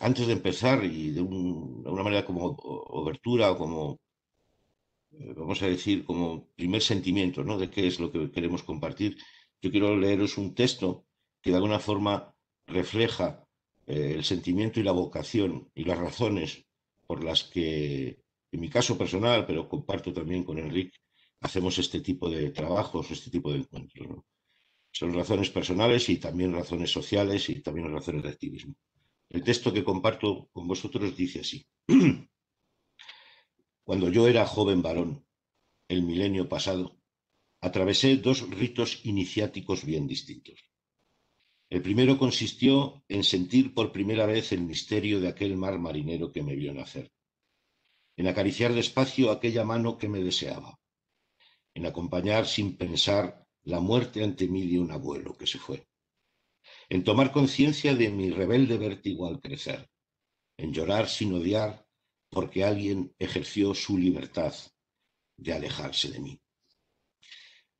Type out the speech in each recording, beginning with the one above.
antes de empezar y de una manera como obertura o como, vamos a decir, como primer sentimiento, ¿no? De qué es lo que queremos compartir, yo quiero leeros un texto que de alguna forma refleja el sentimiento y la vocación y las razones por las que, en mi caso personal, pero comparto también con Enrique, hacemos este tipo de trabajos, este tipo de encuentros, ¿no? Son razones personales y también razones sociales y también razones de activismo. El texto que comparto con vosotros dice así. Cuando yo era joven varón, el milenio pasado, atravesé dos ritos iniciáticos bien distintos. El primero consistió en sentir por primera vez el misterio de aquel mar marinero que me vio nacer, en acariciar despacio aquella mano que me deseaba, en acompañar sin pensar la muerte ante mí de un abuelo que se fue, en tomar conciencia de mi rebelde vértigo al crecer, en llorar sin odiar porque alguien ejerció su libertad de alejarse de mí.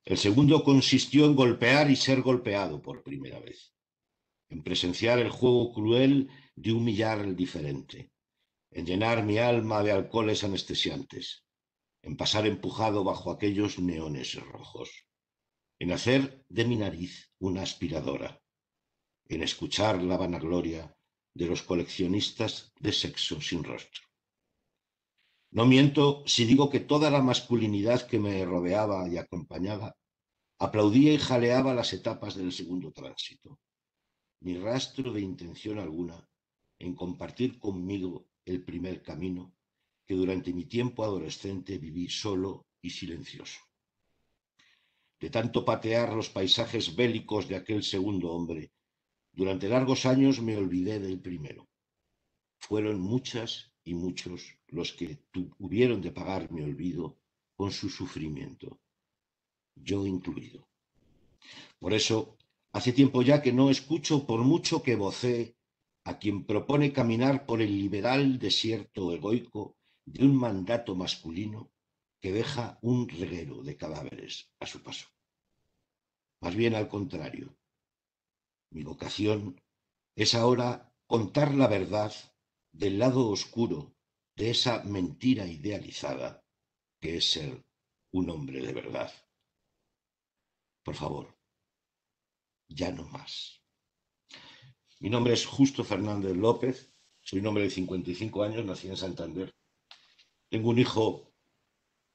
El segundo consistió en golpear y ser golpeado por primera vez, en presenciar el juego cruel de humillar al diferente, en llenar mi alma de alcoholes anestesiantes, en pasar empujado bajo aquellos neones rojos, en hacer de mi nariz una aspiradora, en escuchar la vanagloria de los coleccionistas de sexo sin rostro. No miento si digo que toda la masculinidad que me rodeaba y acompañaba aplaudía y jaleaba las etapas del segundo tránsito, ni rastro de intención alguna en compartir conmigo el primer camino que durante mi tiempo adolescente viví solo y silencioso. De tanto patear los paisajes bélicos de aquel segundo hombre, durante largos años me olvidé del primero. Fueron muchas y muchos los que tuvieron de pagar mi olvido con su sufrimiento, yo incluido. Por eso, hace tiempo ya que no escucho por mucho que vocee a quien propone caminar por el liberal desierto egoico de un mandato masculino que deja un reguero de cadáveres a su paso. Más bien al contrario, mi vocación es ahora contar la verdad del lado oscuro de esa mentira idealizada que es ser un hombre de verdad. Por favor, ya no más. Mi nombre es Justo Fernández López, soy un hombre de 55 años, nací en Santander. Tengo un hijo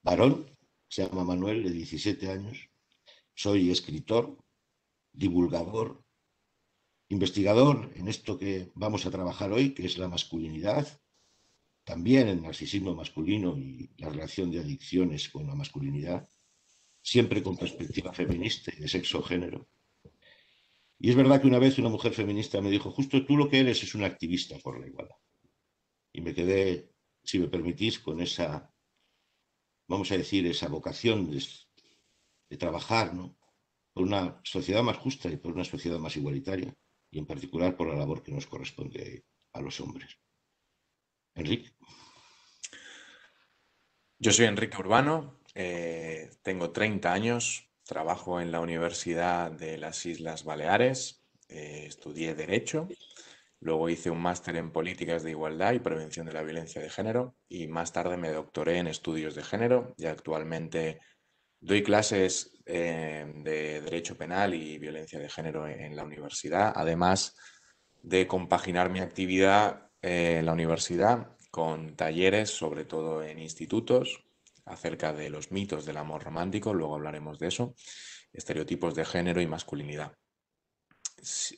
varón, se llama Manuel, de 17 años. Soy escritor, divulgador, investigador en esto que vamos a trabajar hoy, que es la masculinidad, también el narcisismo masculino y la relación de adicciones con la masculinidad, siempre con perspectiva feminista y de sexo-género. Y es verdad que una vez una mujer feminista me dijo, justo tú lo que eres es una activista por la igualdad. Y me quedé, si me permitís, con esa, vamos a decir, esa vocación de trabajar, ¿no? Por una sociedad más justa y por una sociedad más igualitaria, y en particular por la labor que nos corresponde a los hombres. Enrique. Yo soy Enrique Urbano, tengo 30 años, trabajo en la Universidad de las Islas Baleares, estudié Derecho, luego hice un máster en Políticas de Igualdad y Prevención de la Violencia de Género y más tarde me doctoré en Estudios de Género y actualmente doy clases de Derecho Penal y Violencia de Género en la universidad, además de compaginar mi actividad en la universidad con talleres, sobre todo en institutos, acerca de los mitos del amor romántico, luego hablaremos de eso, estereotipos de género y masculinidad.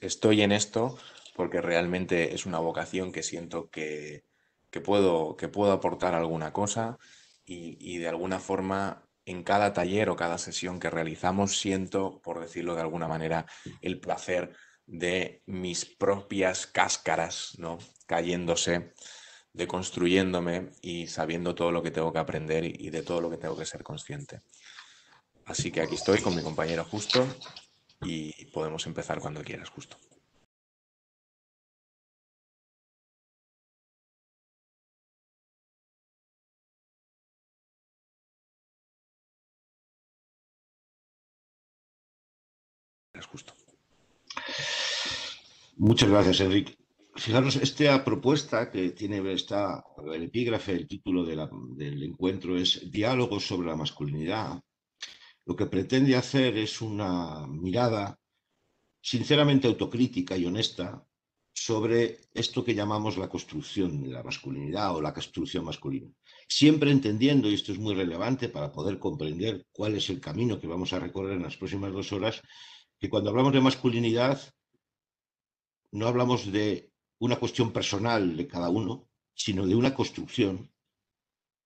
Estoy en esto porque realmente es una vocación que siento que puedo aportar alguna cosa y de alguna forma en cada taller o cada sesión que realizamos siento, por decirlo de alguna manera, el placer de mis propias cáscaras, ¿no? Cayéndose, deconstruyéndome y sabiendo todo lo que tengo que aprender y de todo lo que tengo que ser consciente. Así que aquí estoy con mi compañero Justo y podemos empezar cuando quieras, Justo. Justo. Muchas gracias, Enrique. Fijaros, esta propuesta que tiene el epígrafe, el título del encuentro es Diálogos sobre la masculinidad. Lo que pretende hacer es una mirada sinceramente autocrítica y honesta sobre esto que llamamos la construcción de la masculinidad o la construcción masculina. Siempre entendiendo, y esto es muy relevante para poder comprender cuál es el camino que vamos a recorrer en las próximas 2 horas, que cuando hablamos de masculinidad no hablamos de una cuestión personal de cada uno, sino de una construcción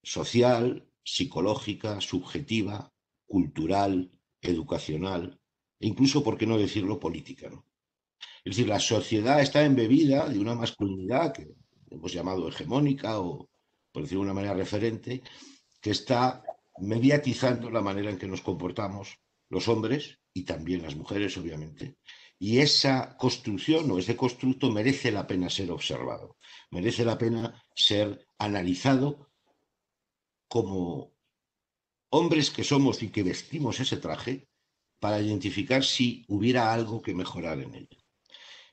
social, psicológica, subjetiva, cultural, educacional e incluso, por qué no decirlo, política, ¿no? Es decir, la sociedad está embebida de una masculinidad que hemos llamado hegemónica o, por decirlo de una manera, referente, que está mediatizando la manera en que nos comportamos los hombres y también las mujeres, obviamente. Y esa construcción o ese constructo merece la pena ser observado, merece la pena ser analizado como hombres que somos y que vestimos ese traje para identificar si hubiera algo que mejorar en él.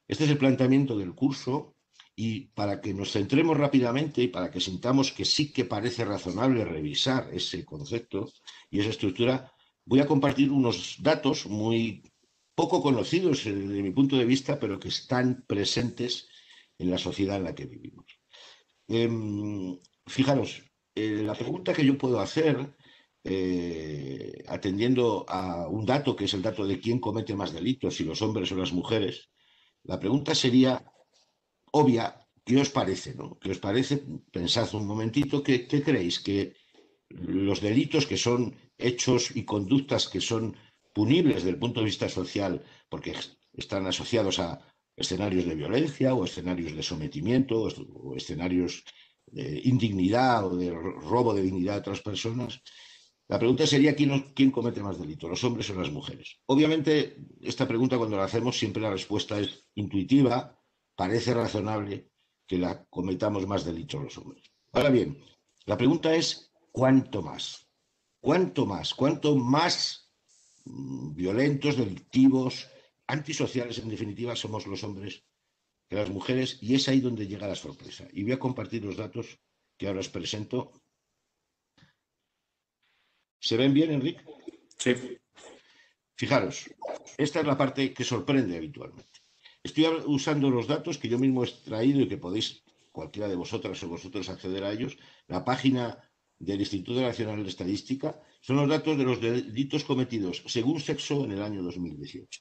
Este es el planteamiento del curso y para que nos centremos rápidamente y para que sintamos que sí que parece razonable revisar ese concepto y esa estructura, voy a compartir unos datos muy poco conocidos desde mi punto de vista, pero que están presentes en la sociedad en la que vivimos. Fijaros, la pregunta que yo puedo hacer, atendiendo a un dato que es el dato de quién comete más delitos, si los hombres o las mujeres, la pregunta sería obvia. ¿Qué os parece, no? ¿Qué os parece? Pensad un momentito, ¿qué creéis? ¿Que los delitos que son hechos y conductas que son punibles desde el punto de vista social porque están asociados a escenarios de violencia o escenarios de sometimiento o escenarios de indignidad o de robo de dignidad de otras personas? La pregunta sería ¿quién comete más delitos, los hombres o las mujeres? Obviamente, esta pregunta cuando la hacemos siempre la respuesta es intuitiva, parece razonable que la cometamos más delitos los hombres. Ahora bien, la pregunta es ¿cuánto más? ¿Cuánto más? ¿Cuánto más violentos, delictivos, antisociales en definitiva somos los hombres que las mujeres? Y es ahí donde llega la sorpresa. Y voy a compartir los datos que ahora os presento. ¿Se ven bien, Enrique? Sí. Fijaros, esta es la parte que sorprende habitualmente. Estoy usando los datos que yo mismo he extraído y que podéis, cualquiera de vosotras o vosotros, acceder a ellos. La página del Instituto Nacional de Estadística son los datos de los delitos cometidos según sexo en el año 2018.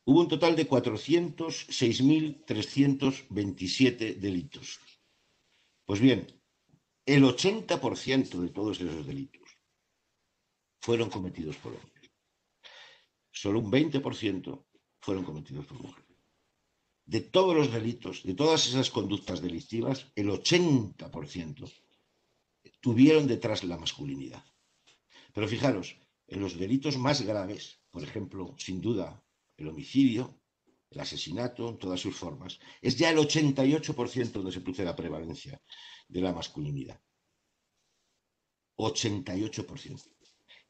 Hubo un total de 406.327 delitos. Pues bien, el 80% de todos esos delitos fueron cometidos por hombres. Solo un 20% fueron cometidos por mujeres. De todos los delitos, de todas esas conductas delictivas, el 80% tuvieron detrás la masculinidad. Pero fijaros, en los delitos más graves, por ejemplo, sin duda, el homicidio, el asesinato en todas sus formas, es ya el 88% donde se produce la prevalencia de la masculinidad. 88%.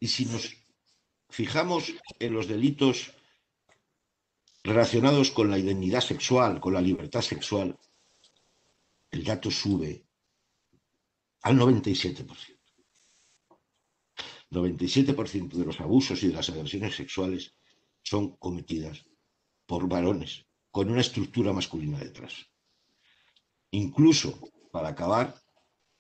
Y si nos fijamos en los delitos relacionados con la identidad sexual, con la libertad sexual, el dato sube al 97%. 97% de los abusos y de las agresiones sexuales son cometidas por varones con una estructura masculina detrás. Incluso, para acabar,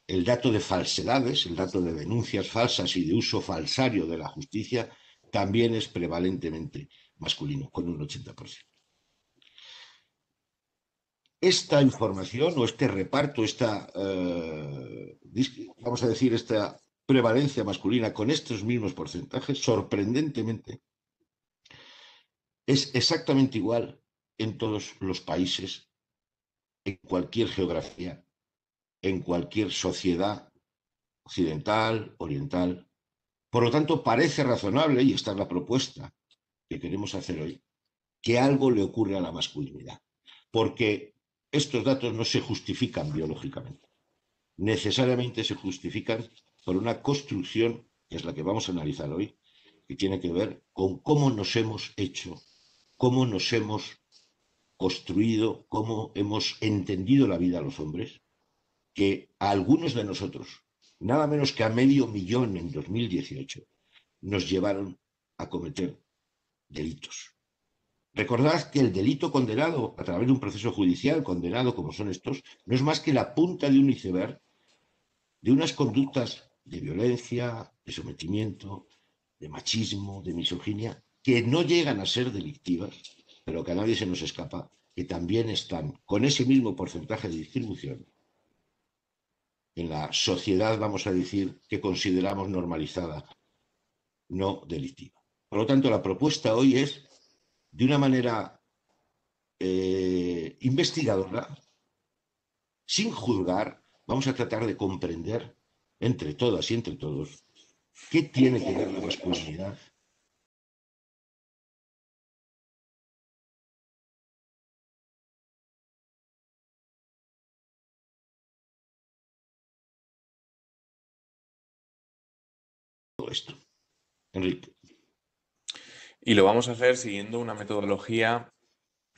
el dato de falsedades, el dato de denuncias falsas y de uso falsario de la justicia también es prevalentemente masculino, con un 80%. Esta información o este reparto, vamos a decir, esta prevalencia masculina con estos mismos porcentajes, sorprendentemente, es exactamente igual en todos los países, en cualquier geografía, en cualquier sociedad occidental, oriental. Por lo tanto, parece razonable, y esta es la propuesta que queremos hacer hoy, que algo le ocurre a la masculinidad, porque estos datos no se justifican biológicamente, necesariamente se justifican por una construcción, que es la que vamos a analizar hoy, que tiene que ver con cómo nos hemos hecho, cómo nos hemos construido, cómo hemos entendido la vida a los hombres, que a algunos de nosotros, nada menos que a 500.000 en 2018, nos llevaron a cometer delitos. Recordad que el delito condenado a través de un proceso judicial, condenado como son estos, no es más que la punta de un iceberg de unas conductas de violencia, de sometimiento, de machismo, de misoginia, que no llegan a ser delictivas, pero que a nadie se nos escapa, que también están con ese mismo porcentaje de distribución en la sociedad, vamos a decir, que consideramos normalizada, no delictiva. Por lo tanto, la propuesta hoy es, de una manera investigadora, sin juzgar, vamos a tratar de comprender entre todas y entre todos qué tiene que ver la masculinidad con esto. Enrique. Y lo vamos a hacer siguiendo una metodología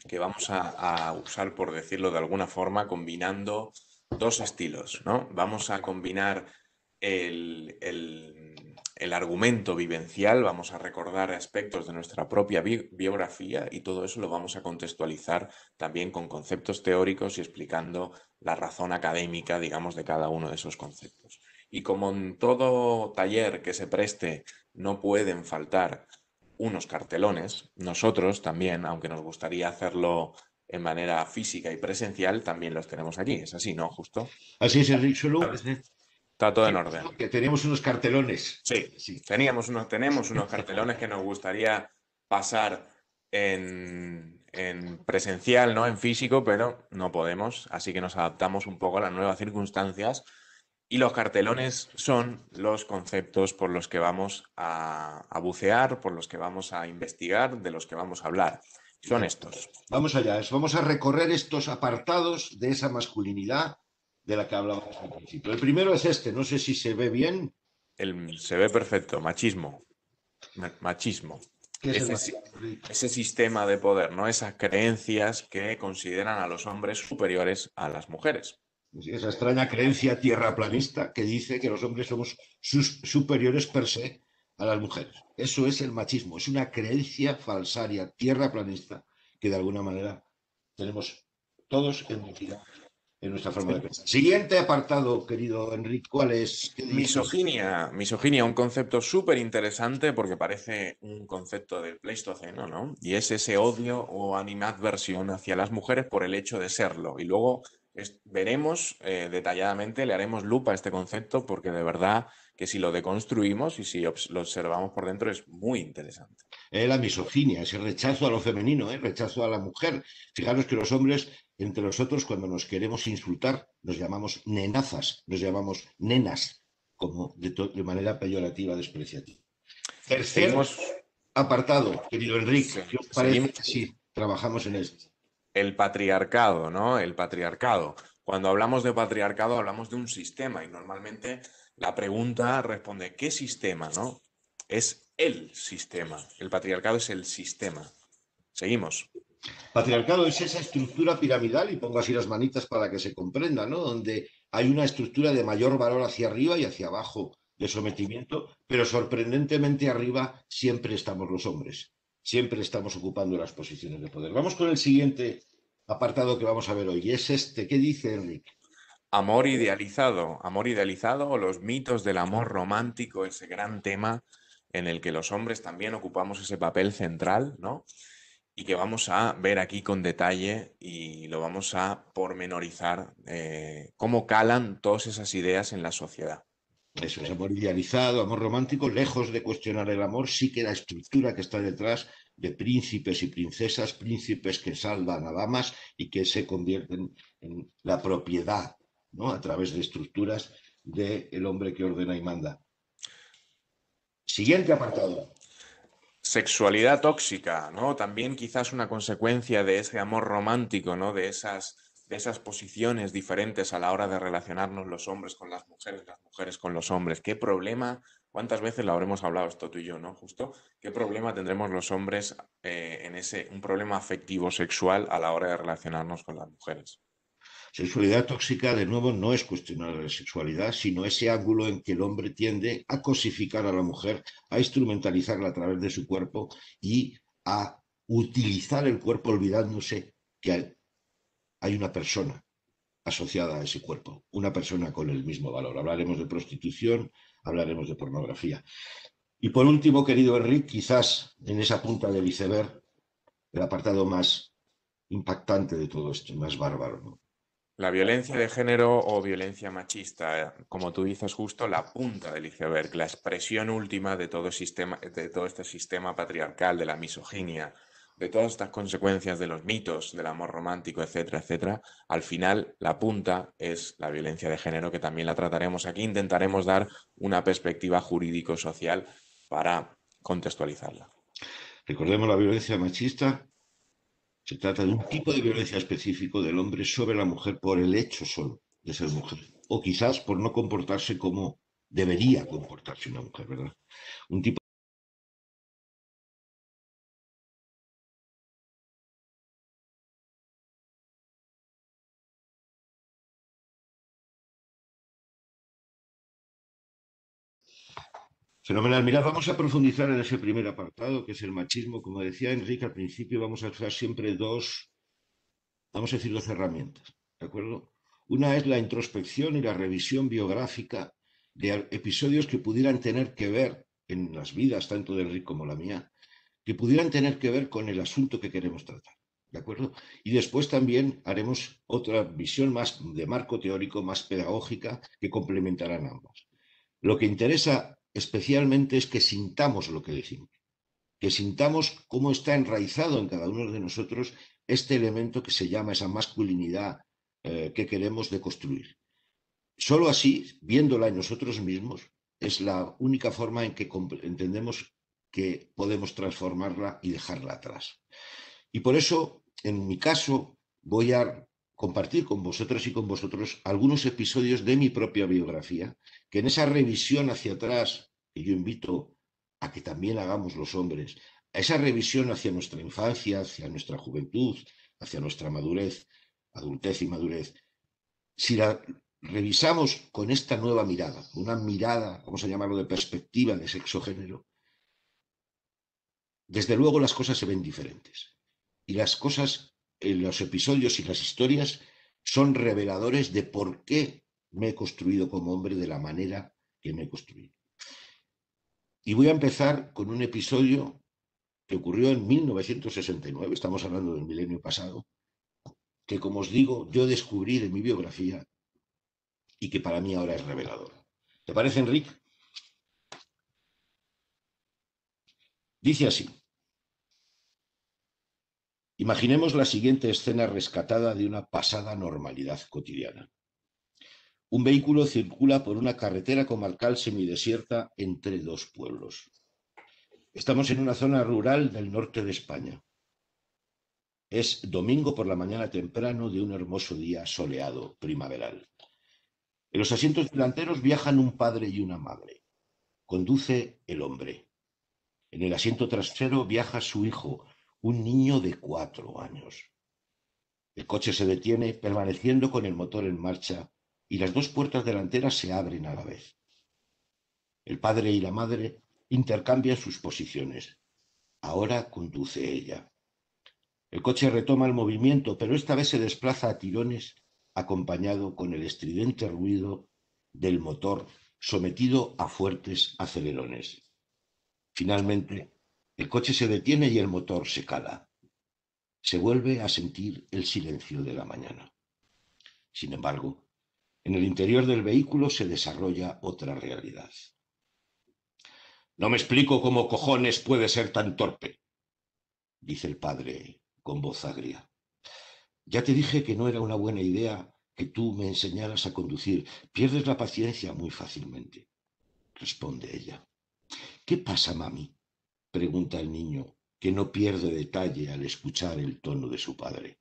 que vamos a usar, por decirlo de alguna forma, combinando dos estilos, ¿no? Vamos a combinar el argumento vivencial, vamos a recordar aspectos de nuestra propia biografía y todo eso lo vamos a contextualizar también con conceptos teóricos y explicando la razón académica, digamos, de cada uno de esos conceptos. Y como en todo taller que se preste no pueden faltar unos cartelones, nosotros también, aunque nos gustaría hacerlo en manera física y presencial, también los tenemos aquí. Es así, ¿no? Justo. Así es, Enrique. Solo Está todo en orden. que tenemos unos cartelones. Sí, Sí. tenemos unos cartelones que nos gustaría pasar en presencial, ¿no? En físico, pero no podemos, así que nos adaptamos un poco a las nuevas circunstancias. Y los cartelones son los conceptos por los que vamos a bucear, por los que vamos a investigar, de los que vamos a hablar. Son estos. Vamos allá, vamos a recorrer estos apartados de esa masculinidad de la que hablábamos al principio. El primero es este, no sé si se ve bien. Se ve perfecto, machismo. Machismo. ¿Qué es el Ese, machismo? ese sistema de poder, ¿no? Esas creencias que consideran a los hombres superiores a las mujeres. Esa extraña creencia tierraplanista que dice que los hombres somos superiores per se a las mujeres. Eso es el machismo, es una creencia falsaria tierraplanista que de alguna manera tenemos todos en nuestra forma de pensar. Siguiente apartado, querido Enrique, ¿cuál es? ¿Qué dice? Misoginia, un concepto súper interesante porque parece un concepto del Pleistoceno, ¿no? Y es ese odio o animadversión hacia las mujeres por el hecho de serlo. Y luego veremos detalladamente, le haremos lupa a este concepto porque de verdad que si lo deconstruimos y si lo observamos por dentro es muy interesante. La misoginia, ese rechazo a lo femenino, rechazo a la mujer. Fijaros que los hombres, entre nosotros, cuando nos queremos insultar, nos llamamos nenazas, nos llamamos nenas, como de manera peyorativa, despreciativa. Tercer Seguimos, apartado, querido Enrique, ¿qué os parece que sí trabajamos en esto? el patriarcado, ¿no? El patriarcado. Cuando hablamos de patriarcado hablamos de un sistema y normalmente la pregunta responde, ¿qué sistema, no? Es el sistema. El patriarcado es el sistema. Seguimos. Patriarcado es esa estructura piramidal, y pongo así las manitas para que se comprenda, ¿no? Donde hay una estructura de mayor valor hacia arriba y hacia abajo de sometimiento, pero sorprendentemente arriba siempre estamos los hombres, siempre estamos ocupando las posiciones de poder. Vamos con el siguiente apartado que vamos a ver hoy, y es este. ¿Qué dice Enrique? Amor idealizado o los mitos del amor romántico, ese gran tema en el que los hombres también ocupamos ese papel central, ¿no? Y que vamos a ver aquí con detalle y lo vamos a pormenorizar, cómo calan todas esas ideas en la sociedad. Eso es amor idealizado, amor romántico, lejos de cuestionar el amor, sí que la estructura que está detrás de príncipes y princesas, príncipes que salvan a damas y que se convierten en la propiedad, ¿no? A través de estructuras del hombre que ordena y manda. Siguiente apartado. Sexualidad tóxica, ¿no? También quizás una consecuencia de ese amor romántico, ¿no? De esas posiciones diferentes a la hora de relacionarnos los hombres con las mujeres con los hombres. ¿Qué problema ¿Cuántas veces lo habremos hablado esto tú y yo, ¿no? Justo, ¿qué problema tendremos los hombres un problema afectivo sexual a la hora de relacionarnos con las mujeres? Sexualidad tóxica, de nuevo, no es cuestionar la sexualidad, sino ese ángulo en que el hombre tiende a cosificar a la mujer, a instrumentalizarla a través de su cuerpo y a utilizar el cuerpo olvidándose que hay una persona asociada a ese cuerpo, una persona con el mismo valor. Hablaremos de prostitución, hablaremos de pornografía. Y por último, querido Enrique, quizás en esa punta del iceberg, el apartado más impactante de todo esto, más bárbaro, ¿no? La violencia de género o violencia machista, como tú dices, justo la punta del iceberg, la expresión última de todo este sistema patriarcal, de la misoginia, de todas estas consecuencias de los mitos, del amor romántico, etcétera, etcétera. Al final, la punta es la violencia de género, que también la trataremos aquí. Intentaremos dar una perspectiva jurídico-social para contextualizarla. Recordemos la violencia machista. Se trata de un tipo de violencia específico del hombre sobre la mujer por el hecho solo de ser mujer. O quizás por no comportarse como debería comportarse una mujer, ¿verdad? Un tipo fenomenal. Mirad, vamos a profundizar en ese primer apartado, que es el machismo. Como decía Enrique al principio, vamos a usar siempre vamos a decir, dos herramientas, ¿de acuerdo? Una es la introspección y la revisión biográfica de episodios que pudieran tener que ver en las vidas, tanto de Enrique como la mía, que pudieran tener que ver con el asunto que queremos tratar, ¿de acuerdo? Y después también haremos otra visión más de marco teórico, más pedagógica, que complementarán ambas. Lo que interesa especialmente es que sintamos lo que decimos, que sintamos cómo está enraizado en cada uno de nosotros este elemento que se llama esa masculinidad que queremos deconstruir. Solo así, viéndola en nosotros mismos, es la única forma en que entendemos que podemos transformarla y dejarla atrás. Y por eso, en mi caso, voy a compartir con vosotras y con vosotros algunos episodios de mi propia biografía, que en esa revisión hacia atrás, que yo invito a que también hagamos los hombres, a esa revisión hacia nuestra infancia, hacia nuestra juventud, hacia nuestra madurez, adultez y madurez, si la revisamos con esta nueva mirada, una mirada, vamos a llamarlo de perspectiva de sexo-género, desde luego las cosas se ven diferentes. Y las cosas, los episodios y las historias son reveladores de por qué me he construido como hombre de la manera que me he construido. Y voy a empezar con un episodio que ocurrió en 1969, estamos hablando del milenio pasado, que como os digo, yo descubrí de mi biografía y que para mí ahora es revelador. ¿Te parece, Enrique? Dice así. Imaginemos la siguiente escena rescatada de una pasada normalidad cotidiana. Un vehículo circula por una carretera comarcal semidesierta entre dos pueblos. Estamos en una zona rural del norte de España. Es domingo por la mañana temprano de un hermoso día soleado primaveral. En los asientos delanteros viajan un padre y una madre. Conduce el hombre. En el asiento trasero viaja su hijo, un niño de 4 años. El coche se detiene, permaneciendo con el motor en marcha, y las dos puertas delanteras se abren a la vez. El padre y la madre intercambian sus posiciones. Ahora conduce ella. El coche retoma el movimiento, pero esta vez se desplaza a tirones, acompañado con el estridente ruido del motor sometido a fuertes acelerones. Finalmente, el coche se detiene y el motor se cala. Se vuelve a sentir el silencio de la mañana. Sin embargo, en el interior del vehículo se desarrolla otra realidad. No me explico cómo cojones puede ser tan torpe, dice el padre con voz agria. Ya te dije que no era una buena idea que tú me enseñaras a conducir. Pierdes la paciencia muy fácilmente, responde ella. ¿Qué pasa, mami? Pregunta el niño, que no pierde detalle al escuchar el tono de su padre.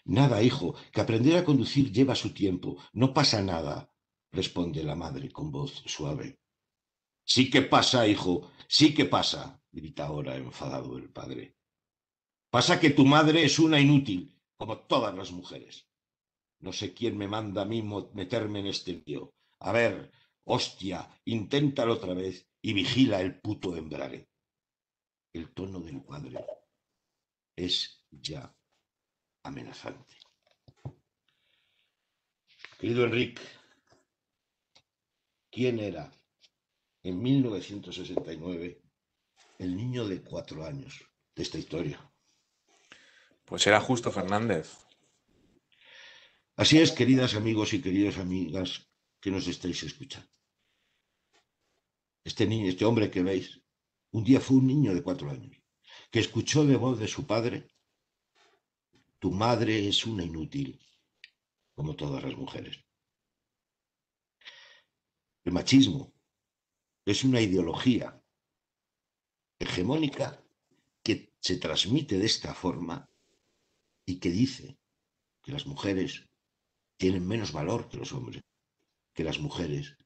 Nada, hijo, que aprender a conducir lleva su tiempo. No pasa nada, responde la madre con voz suave. Sí que pasa, hijo, sí que pasa, grita ahora enfadado el padre. Pasa que tu madre es una inútil, como todas las mujeres. No sé quién me manda a mí meterme en este lío. A ver, hostia, inténtalo otra vez y vigila el puto embrague. El tono del padre es ya amenazante. Querido Enrique, ¿quién era en 1969 el niño de 4 años de esta historia? Pues era Justo Fernández. Así es, queridas amigos y queridas amigas que nos estáis escuchando. Este niño, este hombre que veis, un día fue un niño de 4 años que escuchó de voz de su padre: tu madre es una inútil, como todas las mujeres. El machismo es una ideología hegemónica que se transmite de esta forma y que dice que las mujeres tienen menos valor que los hombres, que las mujeres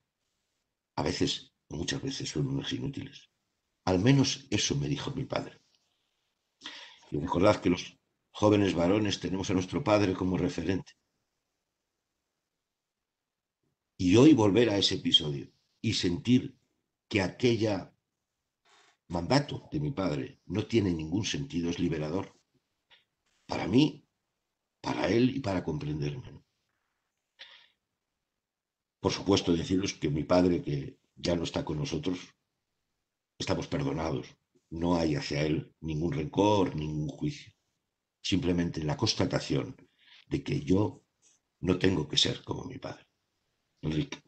a veces, muchas veces, son unas inútiles. Al menos eso me dijo mi padre. Y recordad que los jóvenes varones tenemos a nuestro padre como referente. Y hoy volver a ese episodio y sentir que aquella mandato de mi padre no tiene ningún sentido es liberador. Para mí, para él y para comprenderme. Por supuesto, deciros que mi padre, que ya no está con nosotros, estamos perdonados. No hay hacia él ningún rencor, ningún juicio. Simplemente la constatación de que yo no tengo que ser como mi padre. Enrique.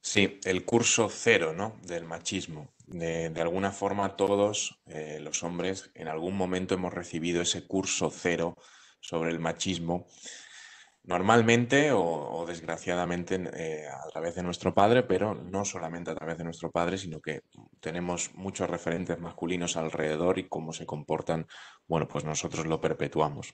Sí, el curso cero, ¿no? Del machismo. De alguna forma todos los hombres en algún momento hemos recibido ese curso cero sobre el machismo. Normalmente o desgraciadamente a través de nuestro padre, pero no solamente a través de nuestro padre, sino que tenemos muchos referentes masculinos alrededor y cómo se comportan, bueno, pues nosotros lo perpetuamos.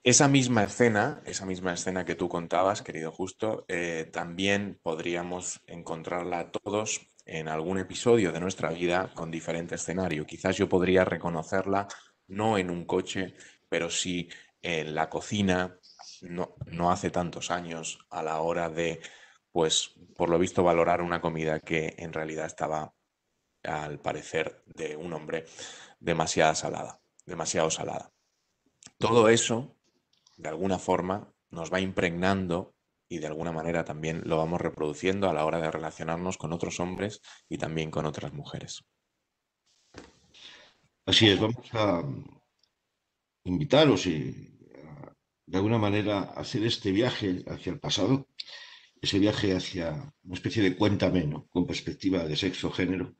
Esa misma escena que tú contabas, querido Justo, también podríamos encontrarla todos en algún episodio de nuestra vida con diferente escenario. Quizás yo podría reconocerla no en un coche, pero sí en la cocina, no hace tantos años, a la hora de, pues, por lo visto, valorar una comida que en realidad estaba, al parecer, de un hombre demasiado salada. Todo eso de alguna forma nos va impregnando y de alguna manera también lo vamos reproduciendo a la hora de relacionarnos con otros hombres y también con otras mujeres. Así es, vamos a invitaros de alguna manera a hacer este viaje hacia el pasado, ese viaje hacia una especie de cuéntame, ¿no? Con perspectiva de sexo, género,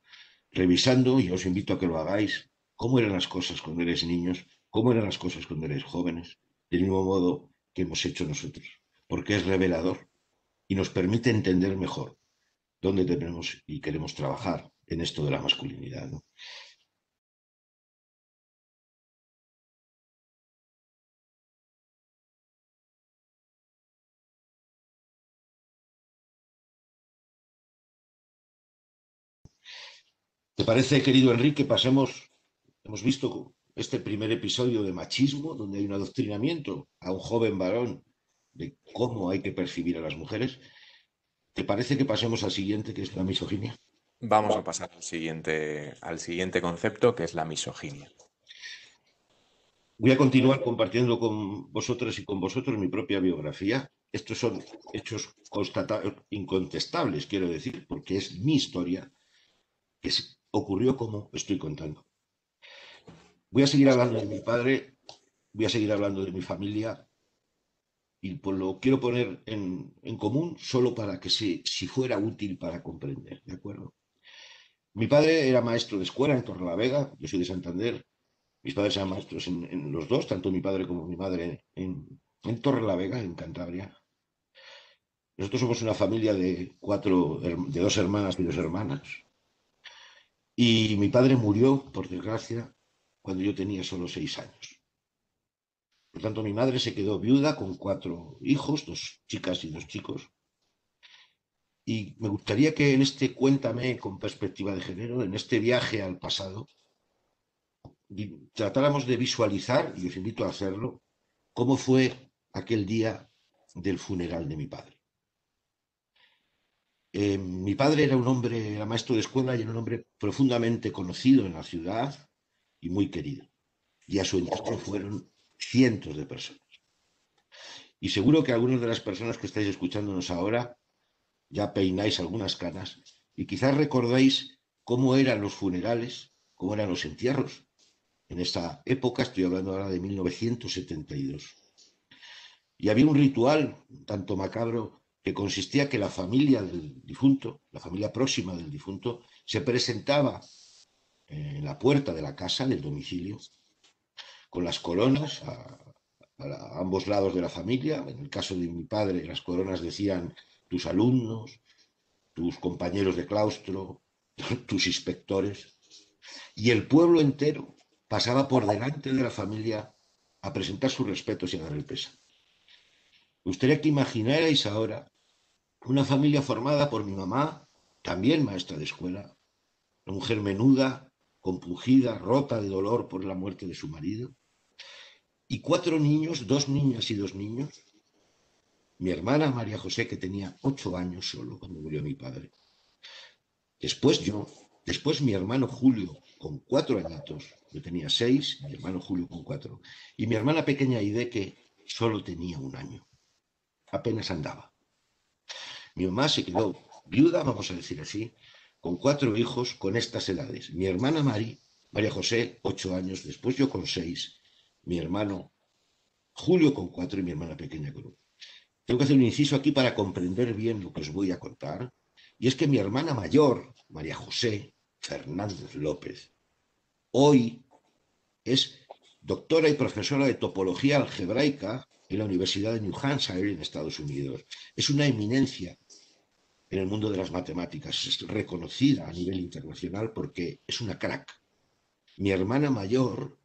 revisando, y os invito a que lo hagáis, cómo eran las cosas cuando eres niños, cómo eran las cosas cuando eres jóvenes, del mismo modo que hemos hecho nosotros, porque es revelador y nos permite entender mejor dónde tenemos y queremos trabajar en esto de la masculinidad, ¿no? ¿Te parece, querido Enrique, pasemos, hemos visto este primer episodio de machismo, donde hay un adoctrinamiento a un joven varón de cómo hay que percibir a las mujeres? ¿Te parece que pasemos al siguiente, que es la misoginia? Vamos a pasar al siguiente concepto, que es la misoginia. Voy a continuar compartiendo con vosotras y con vosotros mi propia biografía. Estos son hechos incontestables, quiero decir, porque es mi historia que ocurrió como estoy contando. Voy a seguir hablando de mi padre, voy a seguir hablando de mi familia y pues lo quiero poner en común solo para que si fuera útil para comprender, ¿de acuerdo? Mi padre era maestro de escuela en Torrelavega, yo soy de Santander. Mis padres eran maestros en los dos, tanto mi padre como mi madre en Torrelavega, en Cantabria. Nosotros somos una familia de dos hermanas y dos hermanas. Y mi padre murió, por desgracia, cuando yo tenía solo 6 años. Por tanto, mi madre se quedó viuda con 4 hijos, 2 chicas y 2 chicos. Y me gustaría que en este Cuéntame con perspectiva de género, en este viaje al pasado, tratáramos de visualizar, y os invito a hacerlo, cómo fue aquel día del funeral de mi padre. Mi padre era un hombre, era maestro de escuela y era un hombre profundamente conocido en la ciudad y muy querido. Y a su entierro fueron cientos de personas. Y seguro que algunas de las personas que estáis escuchándonos ahora ya peináis algunas canas y quizás recordáis cómo eran los funerales, cómo eran los entierros. En esta época, estoy hablando ahora de 1972. Y había un ritual un tanto macabro que consistía que la familia del difunto, la familia próxima del difunto, se presentaba en la puerta de la casa, del domicilio, con las coronas a ambos lados de la familia. En el caso de mi padre, las coronas decían tus alumnos, tus compañeros de claustro, tus inspectores, y el pueblo entero pasaba por delante de la familia a presentar sus respetos y a dar el pésame. Me gustaría que imaginarais ahora una familia formada por mi mamá, también maestra de escuela, una mujer menuda, compungida, rota de dolor por la muerte de su marido, y cuatro niños, dos niñas y dos niños, mi hermana María José, que tenía 8 años solo cuando murió mi padre, después yo, después mi hermano Julio con 4 añitos, yo tenía 6, mi hermano Julio con 4, y mi hermana pequeña Aide que solo tenía 1 año, apenas andaba. Mi mamá se quedó viuda, vamos a decir así, con 4 hijos con estas edades. Mi hermana María José, 8 años, después yo con 6, mi hermano Julio con 4 y mi hermana pequeña con 1. Tengo que hacer un inciso aquí para comprender bien lo que os voy a contar. Y es que mi hermana mayor, María José Fernández López, hoy es doctora y profesora de topología algebraica en la Universidad de New Hampshire, en Estados Unidos. Es una eminencia en el mundo de las matemáticas, es reconocida a nivel internacional porque es una crack. Mi hermana mayor,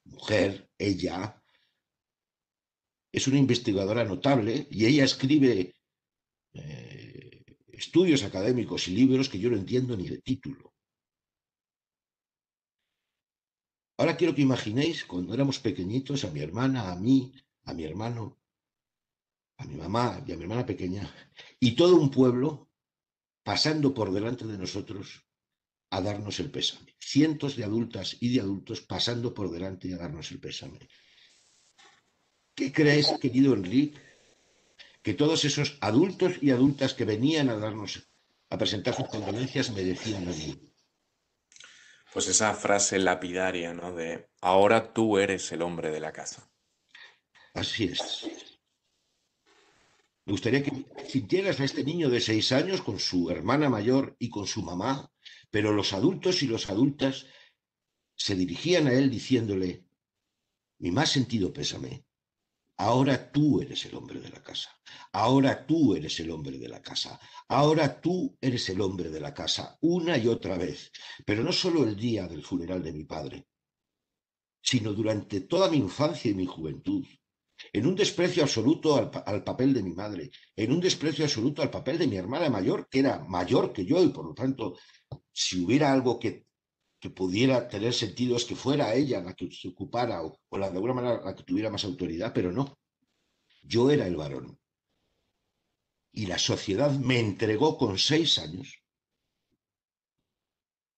mujer, ella, es una investigadora notable y ella escribe estudios académicos y libros que yo no entiendo ni de título. Ahora quiero que imaginéis cuando éramos pequeñitos a mi hermana, a mí, a mi hermano, a mi mamá y a mi hermana pequeña, y todo un pueblo pasando por delante de nosotros a darnos el pésame. Cientos de adultas y de adultos pasando por delante y a darnos el pésame. ¿Qué crees, querido Enrique, que todos esos adultos y adultas que venían a darnos, a presentar sus condolencias me decían a mí? Pues esa frase lapidaria, ¿no? De ahora tú eres el hombre de la casa. Así es. Me gustaría que sintieras a este niño de 6 años con su hermana mayor y con su mamá, pero los adultos y las adultas se dirigían a él diciéndole, mi más sentido pésame, ahora tú eres el hombre de la casa, ahora tú eres el hombre de la casa, ahora tú eres el hombre de la casa, una y otra vez, pero no solo el día del funeral de mi padre, sino durante toda mi infancia y mi juventud, en un desprecio absoluto al papel de mi madre, en un desprecio absoluto al papel de mi hermana mayor, que era mayor que yo y por lo tanto, si hubiera algo que pudiera tener sentido es que fuera ella la que se ocupara o de alguna manera la que tuviera más autoridad, pero no, yo era el varón. Y la sociedad me entregó con 6 años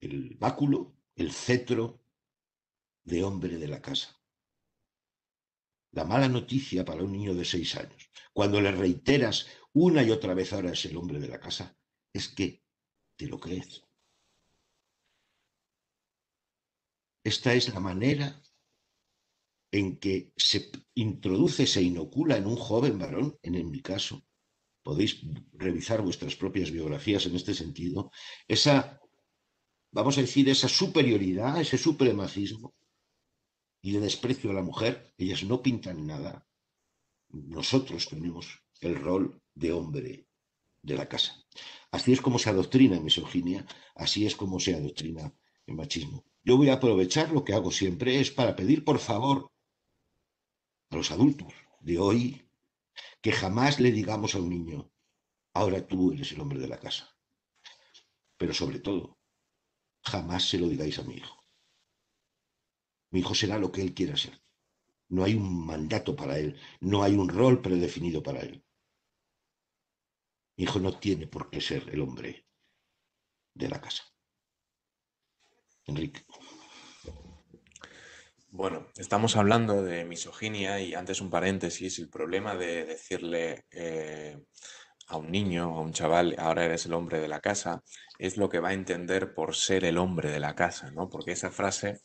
el báculo, el cetro de hombre de la casa. La mala noticia para un niño de 6 años, cuando le reiteras una y otra vez ahora es el hombre de la casa, es que te lo crees. Esta es la manera en que se introduce, se inocula en un joven varón, en mi caso, podéis revisar vuestras propias biografías en este sentido, esa, vamos a decir, esa superioridad, ese supremacismo y de desprecio a la mujer, ellas no pintan nada. Nosotros tenemos el rol de hombre de la casa. Así es como se adoctrina en misoginia, así es como se adoctrina en machismo. Yo voy a aprovechar lo que hago siempre, es para pedir por favor a los adultos de hoy que jamás le digamos a un niño, ahora tú eres el hombre de la casa. Pero sobre todo, jamás se lo digáis a mi hijo. Mi hijo será lo que él quiera ser. No hay un mandato para él, no hay un rol predefinido para él. Mi hijo no tiene por qué ser el hombre de la casa. Enrique. Bueno, estamos hablando de misoginia y antes un paréntesis, el problema de decirle a un niño, a un chaval, ahora eres el hombre de la casa, es lo que va a entender por ser el hombre de la casa, ¿no? Porque esa frase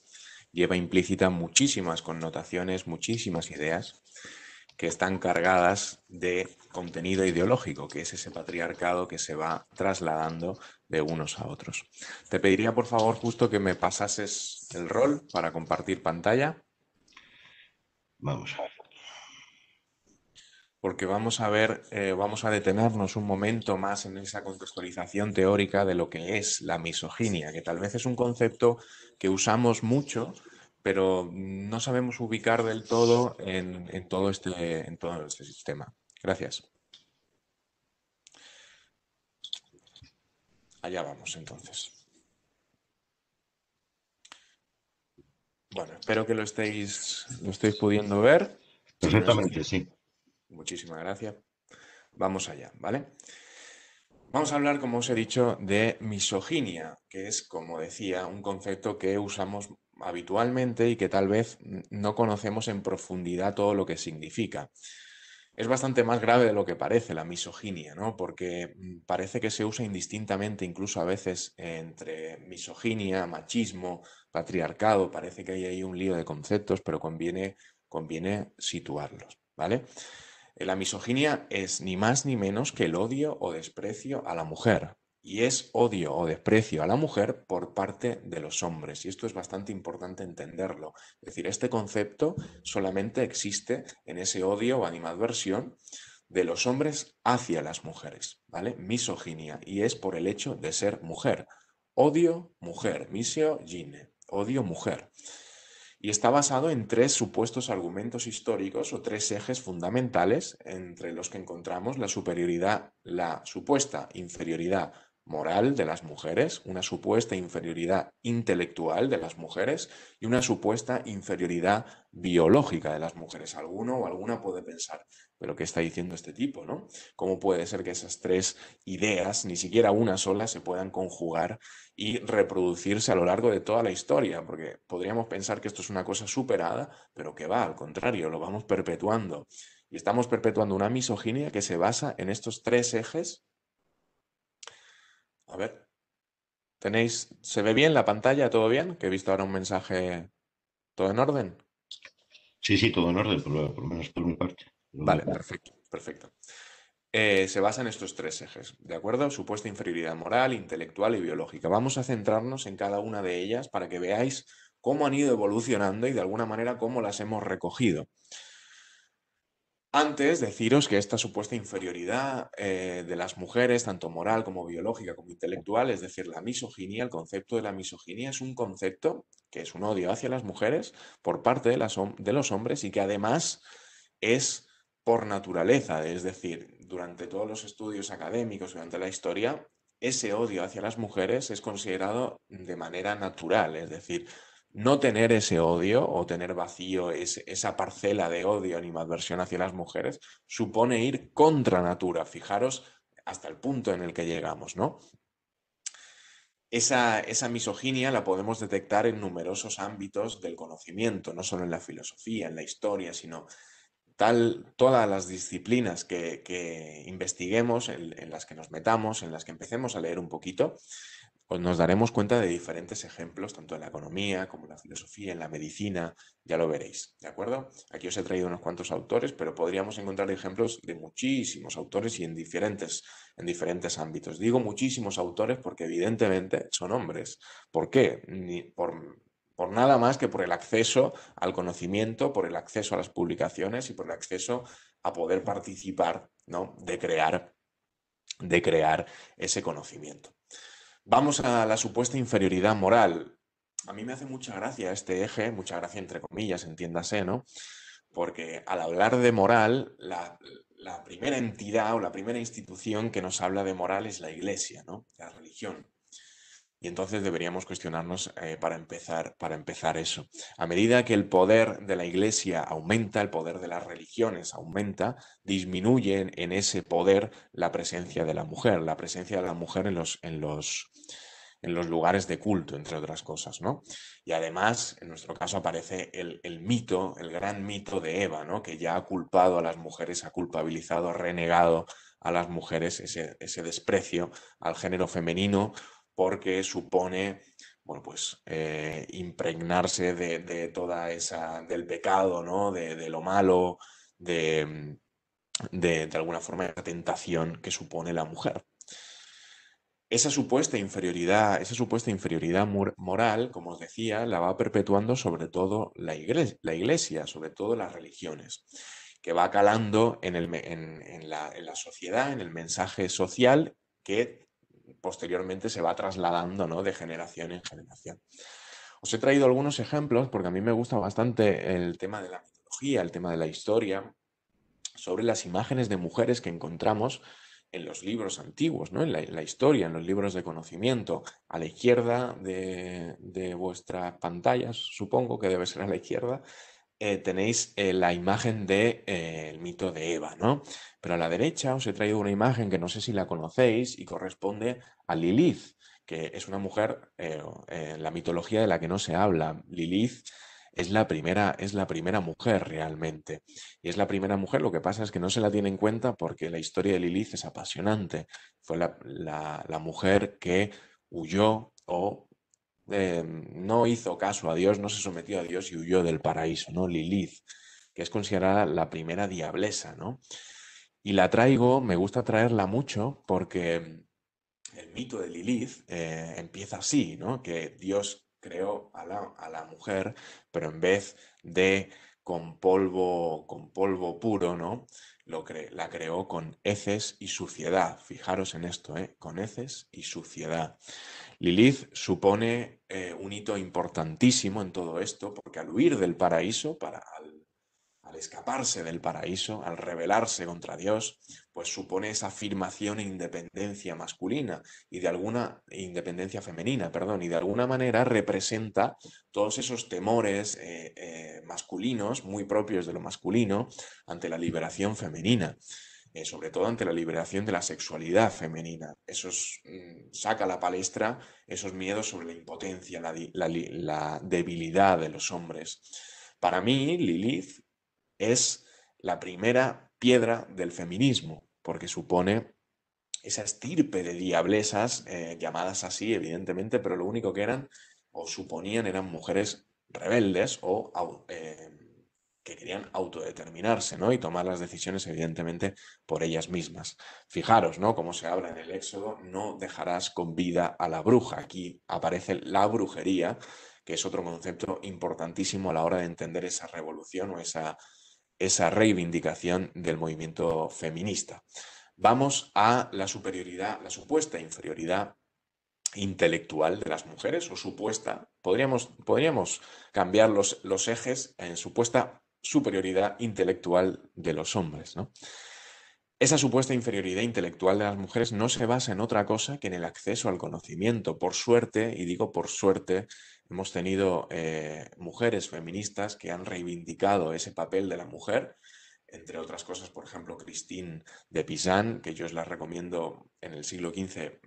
lleva implícita muchísimas connotaciones, muchísimas ideas que están cargadas de contenido ideológico, que es ese patriarcado que se va trasladando de unos a otros. Te pediría, por favor, justo que me pasases el rol para compartir pantalla, Vamos a ver. porque vamos a ver, vamos a detenernos un momento más en esa contextualización teórica de lo que es la misoginia, que tal vez es un concepto que usamos mucho, pero no sabemos ubicar del todo en todo este sistema. Gracias. Allá vamos entonces. Bueno, espero que lo estéis pudiendo ver. Si no es Perfectamente, así, sí. muchísimas gracias. Vamos allá, ¿vale? Vamos a hablar, como os he dicho, de misoginia, que es, como decía, un concepto que usamos habitualmente y que tal vez no conocemos en profundidad todo lo que significa. Es bastante más grave de lo que parece la misoginia, ¿no? Porque parece que se usa indistintamente, incluso a veces entre misoginia, machismo, patriarcado, parece que hay ahí un lío de conceptos, pero conviene situarlos, ¿vale? La misoginia es ni más ni menos que el odio o desprecio a la mujer. Y es odio o desprecio a la mujer por parte de los hombres. Y esto es bastante importante entenderlo. Es decir, este concepto solamente existe en ese odio o animadversión de los hombres hacia las mujeres, ¿vale? Misoginia. Y es por el hecho de ser mujer. Odio, mujer. Misogyne. Odio, mujer. Y está basado en tres supuestos argumentos históricos o tres ejes fundamentales entre los que encontramos la superioridad, la supuesta inferioridad moral de las mujeres, una supuesta inferioridad intelectual de las mujeres y una supuesta inferioridad biológica de las mujeres. Alguno o alguna puede pensar, pero ¿qué está diciendo este tipo, no? ¿Cómo puede ser que esas tres ideas, ni siquiera una sola, se puedan conjugar y reproducirse a lo largo de toda la historia? Porque podríamos pensar que esto es una cosa superada, pero que va, al contrario, lo vamos perpetuando. Y estamos perpetuando una misoginia que se basa en estos tres ejes. A ver, ¿se ve bien la pantalla? ¿Todo bien? Que he visto ahora un mensaje, ¿todo en orden? Sí, sí, todo en orden, por lo menos por mi parte. Vale, perfecto, perfecto. Se basa en estos tres ejes, ¿de acuerdo? Supuesta inferioridad moral, intelectual y biológica. Vamos a centrarnos en cada una de ellas para que veáis cómo han ido evolucionando y de alguna manera cómo las hemos recogido. Antes, deciros que esta supuesta inferioridad de las mujeres, tanto moral como biológica como intelectual, es decir, la misoginia, el concepto de la misoginia es un concepto que es un odio hacia las mujeres por parte de los hombres y que además es por naturaleza, es decir, durante todos los estudios académicos, durante la historia, ese odio hacia las mujeres es considerado de manera natural, es decir, no tener ese odio o tener vacío esa parcela de odio, animadversión hacia las mujeres, supone ir contra natura. Fijaros hasta el punto en el que llegamos, ¿no? Esa misoginia la podemos detectar en numerosos ámbitos del conocimiento, no solo en la filosofía, en la historia, sino todas las disciplinas que investiguemos, en las que nos metamos, en las que empecemos a leer un poquito, pues nos daremos cuenta de diferentes ejemplos, tanto en la economía como en la filosofía, en la medicina, ya lo veréis, ¿de acuerdo? Aquí os he traído unos cuantos autores, pero podríamos encontrar ejemplos de muchísimos autores y en diferentes ámbitos. Digo muchísimos autores porque evidentemente son hombres. ¿Por qué? Por nada más que por el acceso al conocimiento, por el acceso a las publicaciones y por el acceso a poder participar, ¿no? de crear ese conocimiento. Vamos a la supuesta inferioridad moral. A mí me hace mucha gracia este eje, mucha gracia entre comillas, entiéndase, ¿no? porque al hablar de moral, la primera entidad o la primera institución que nos habla de moral es la Iglesia, ¿no? La religión. Y entonces deberíamos cuestionarnos para empezar eso. A medida que el poder de la Iglesia aumenta, el poder de las religiones aumenta, disminuye en ese poder la presencia de la mujer en los lugares de culto, entre otras cosas, ¿no? Y además, en nuestro caso aparece el mito, el gran mito de Eva, ¿no? Que ya ha culpado a las mujeres, ha culpabilizado, ha renegado a las mujeres ese desprecio al género femenino porque supone, bueno, pues impregnarse de toda esa, del pecado, ¿no? De lo malo, de, de alguna forma la tentación que supone la mujer. Esa supuesta inferioridad moral, como os decía, la va perpetuando sobre todo la iglesia, sobre todo las religiones, que va calando en la sociedad, en el mensaje social que posteriormente se va trasladando, ¿no? De generación en generación. Os he traído algunos ejemplos porque a mí me gusta bastante el tema de la mitología, el tema de la historia, sobre las imágenes de mujeres que encontramos en los libros antiguos, ¿no? En la historia, en los libros de conocimiento. A la izquierda de vuestras pantallas, supongo que debe ser a la izquierda, tenéis la imagen del mito de Eva, ¿no? Pero a la derecha os he traído una imagen que no sé si la conocéis y corresponde a Lilith, que es una mujer en la mitología de la que no se habla. Lilith es la primera mujer realmente. Y es la primera mujer, lo que pasa es que no se la tiene en cuenta porque la historia de Lilith es apasionante. Fue la mujer que huyó o no hizo caso a Dios, no se sometió a Dios y huyó del paraíso, ¿no? Lilith, que es considerada la primera diablesa, ¿no? Y la traigo, me gusta traerla mucho porque el mito de Lilith empieza así, ¿no? Que Dios creó a la mujer, pero en vez de con polvo puro, ¿no? La creó con heces y suciedad. Fijaros en esto, ¿eh? Con heces y suciedad. Lilith supone un hito importantísimo en todo esto, porque al huir del paraíso, al escaparse del paraíso, al rebelarse contra Dios, pues supone esa afirmación e independencia masculina y de alguna independencia femenina, perdón, y de alguna manera representa todos esos temores masculinos, muy propios de lo masculino, ante la liberación femenina. Sobre todo ante la liberación de la sexualidad femenina. Saca a la palestra esos miedos sobre la impotencia, la debilidad de los hombres. Para mí, Lilith es la primera piedra del feminismo, porque supone esa estirpe de diablesas, llamadas así, evidentemente, pero lo único que eran o suponían eran mujeres rebeldes o que querían autodeterminarse, ¿no? Y tomar las decisiones, evidentemente, por ellas mismas. Fijaros, ¿no? Como se habla en el Éxodo, no dejarás con vida a la bruja. Aquí aparece la brujería, que es otro concepto importantísimo a la hora de entender esa revolución o esa reivindicación del movimiento feminista. Vamos a la superioridad, la supuesta inferioridad intelectual de las mujeres, o supuesta, podríamos cambiar los ejes en supuesta superioridad intelectual de los hombres, ¿no? Esa supuesta inferioridad intelectual de las mujeres no se basa en otra cosa que en el acceso al conocimiento. Por suerte, y digo por suerte, hemos tenido mujeres feministas que han reivindicado ese papel de la mujer, entre otras cosas, por ejemplo, Christine de Pizan, que yo os la recomiendo en el siglo XV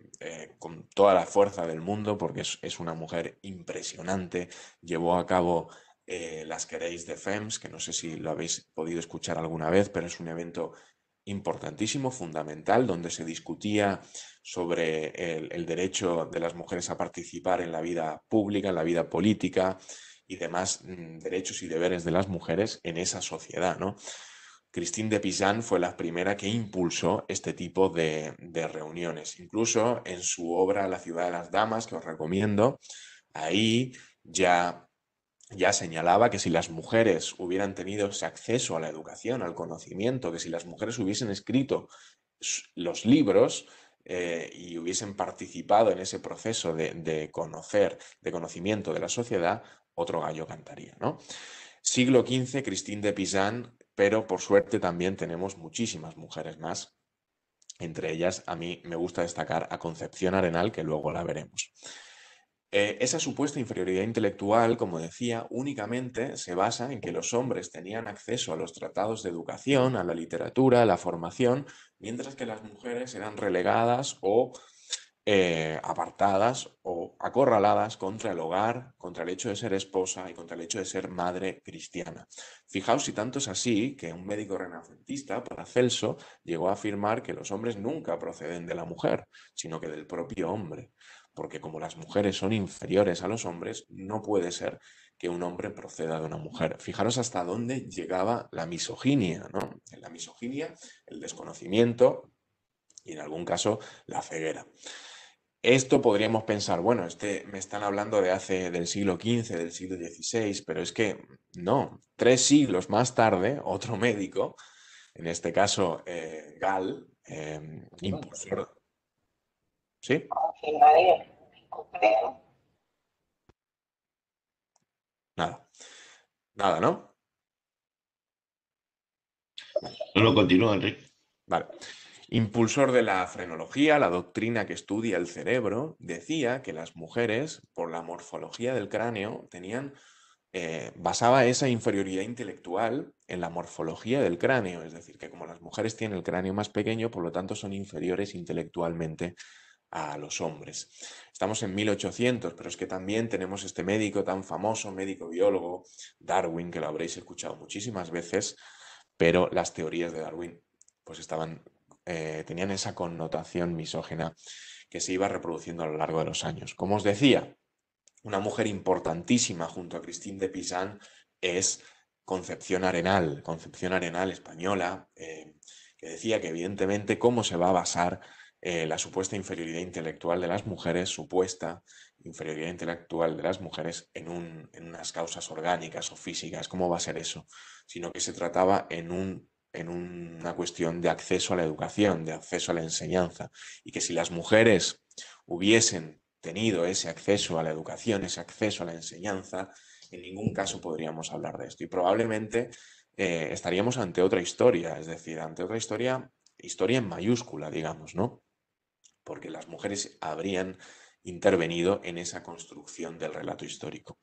con toda la fuerza del mundo, porque es una mujer impresionante, llevó a cabo las Querelles de Femmes, que no sé si lo habéis podido escuchar alguna vez, pero es un evento importantísimo, fundamental, donde se discutía sobre el derecho de las mujeres a participar en la vida pública, en la vida política y demás derechos y deberes de las mujeres en esa sociedad, ¿no? Christine de Pizan fue la primera que impulsó este tipo de reuniones. Incluso en su obra La ciudad de las damas, que os recomiendo, ahí ya señalaba que si las mujeres hubieran tenido ese acceso a la educación, al conocimiento, que si las mujeres hubiesen escrito los libros y hubiesen participado en ese proceso de conocimiento de la sociedad, otro gallo cantaría, ¿no? Siglo XV, Christine de Pizan, pero por suerte también tenemos muchísimas mujeres más. Entre ellas, a mí me gusta destacar a Concepción Arenal, que luego la veremos. Esa supuesta inferioridad intelectual, como decía, únicamente se basa en que los hombres tenían acceso a los tratados de educación, a la literatura, a la formación, mientras que las mujeres eran relegadas o apartadas o acorraladas contra el hogar, contra el hecho de ser esposa y contra el hecho de ser madre cristiana. Fijaos si tanto es así que un médico renacentista, Paracelso, llegó a afirmar que los hombres nunca proceden de la mujer, sino que del propio hombre, porque como las mujeres son inferiores a los hombres, no puede ser que un hombre proceda de una mujer. Fijaros hasta dónde llegaba la misoginia, ¿no? En la misoginia, el desconocimiento y en algún caso la ceguera. Esto podríamos pensar, bueno, me están hablando del siglo XV, del siglo XVI, pero es que no, 3 siglos más tarde, otro médico, en este caso Gall, impulsor. ¿Sí? Nada, nada, ¿no? No, no, continúa, Enrique. Vale. Impulsor de la frenología, la doctrina que estudia el cerebro, decía que las mujeres, por la morfología del cráneo, basaba esa inferioridad intelectual en la morfología del cráneo, es decir, que como las mujeres tienen el cráneo más pequeño, por lo tanto son inferiores intelectualmente a los hombres. Estamos en 1800, pero es que también tenemos este médico tan famoso, médico biólogo, Darwin, que lo habréis escuchado muchísimas veces, pero las teorías de Darwin pues tenían esa connotación misógina que se iba reproduciendo a lo largo de los años. Como os decía, una mujer importantísima junto a Christine de Pizan es Concepción Arenal española, que decía que evidentemente cómo se va a basar la supuesta inferioridad intelectual de las mujeres, supuesta inferioridad intelectual de las mujeres en unas causas orgánicas o físicas, ¿cómo va a ser eso? Sino que se trataba en una cuestión de acceso a la educación, de acceso a la enseñanza, y que si las mujeres hubiesen tenido ese acceso a la educación, ese acceso a la enseñanza, en ningún caso podríamos hablar de esto. Y probablemente estaríamos ante otra historia, es decir, ante otra historia en mayúscula, digamos, ¿no? Porque las mujeres habrían intervenido en esa construcción del relato histórico.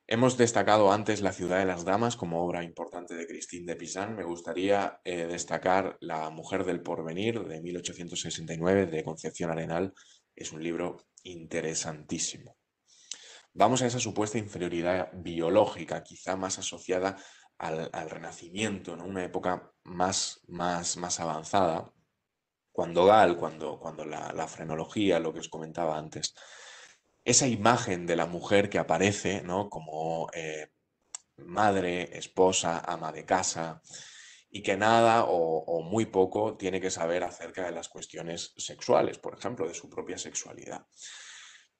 Hemos destacado antes La ciudad de las damas como obra importante de Christine de Pizan. Me gustaría destacar La mujer del porvenir de 1869 de Concepción Arenal. Es un libro interesantísimo. Vamos a esa supuesta inferioridad biológica, quizá más asociada al Renacimiento, ¿no? Una época más avanzada, cuando la frenología, lo que os comentaba antes, esa imagen de la mujer que aparece, ¿no? Como madre, esposa, ama de casa, y que nada o muy poco tiene que saber acerca de las cuestiones sexuales, por ejemplo, de su propia sexualidad.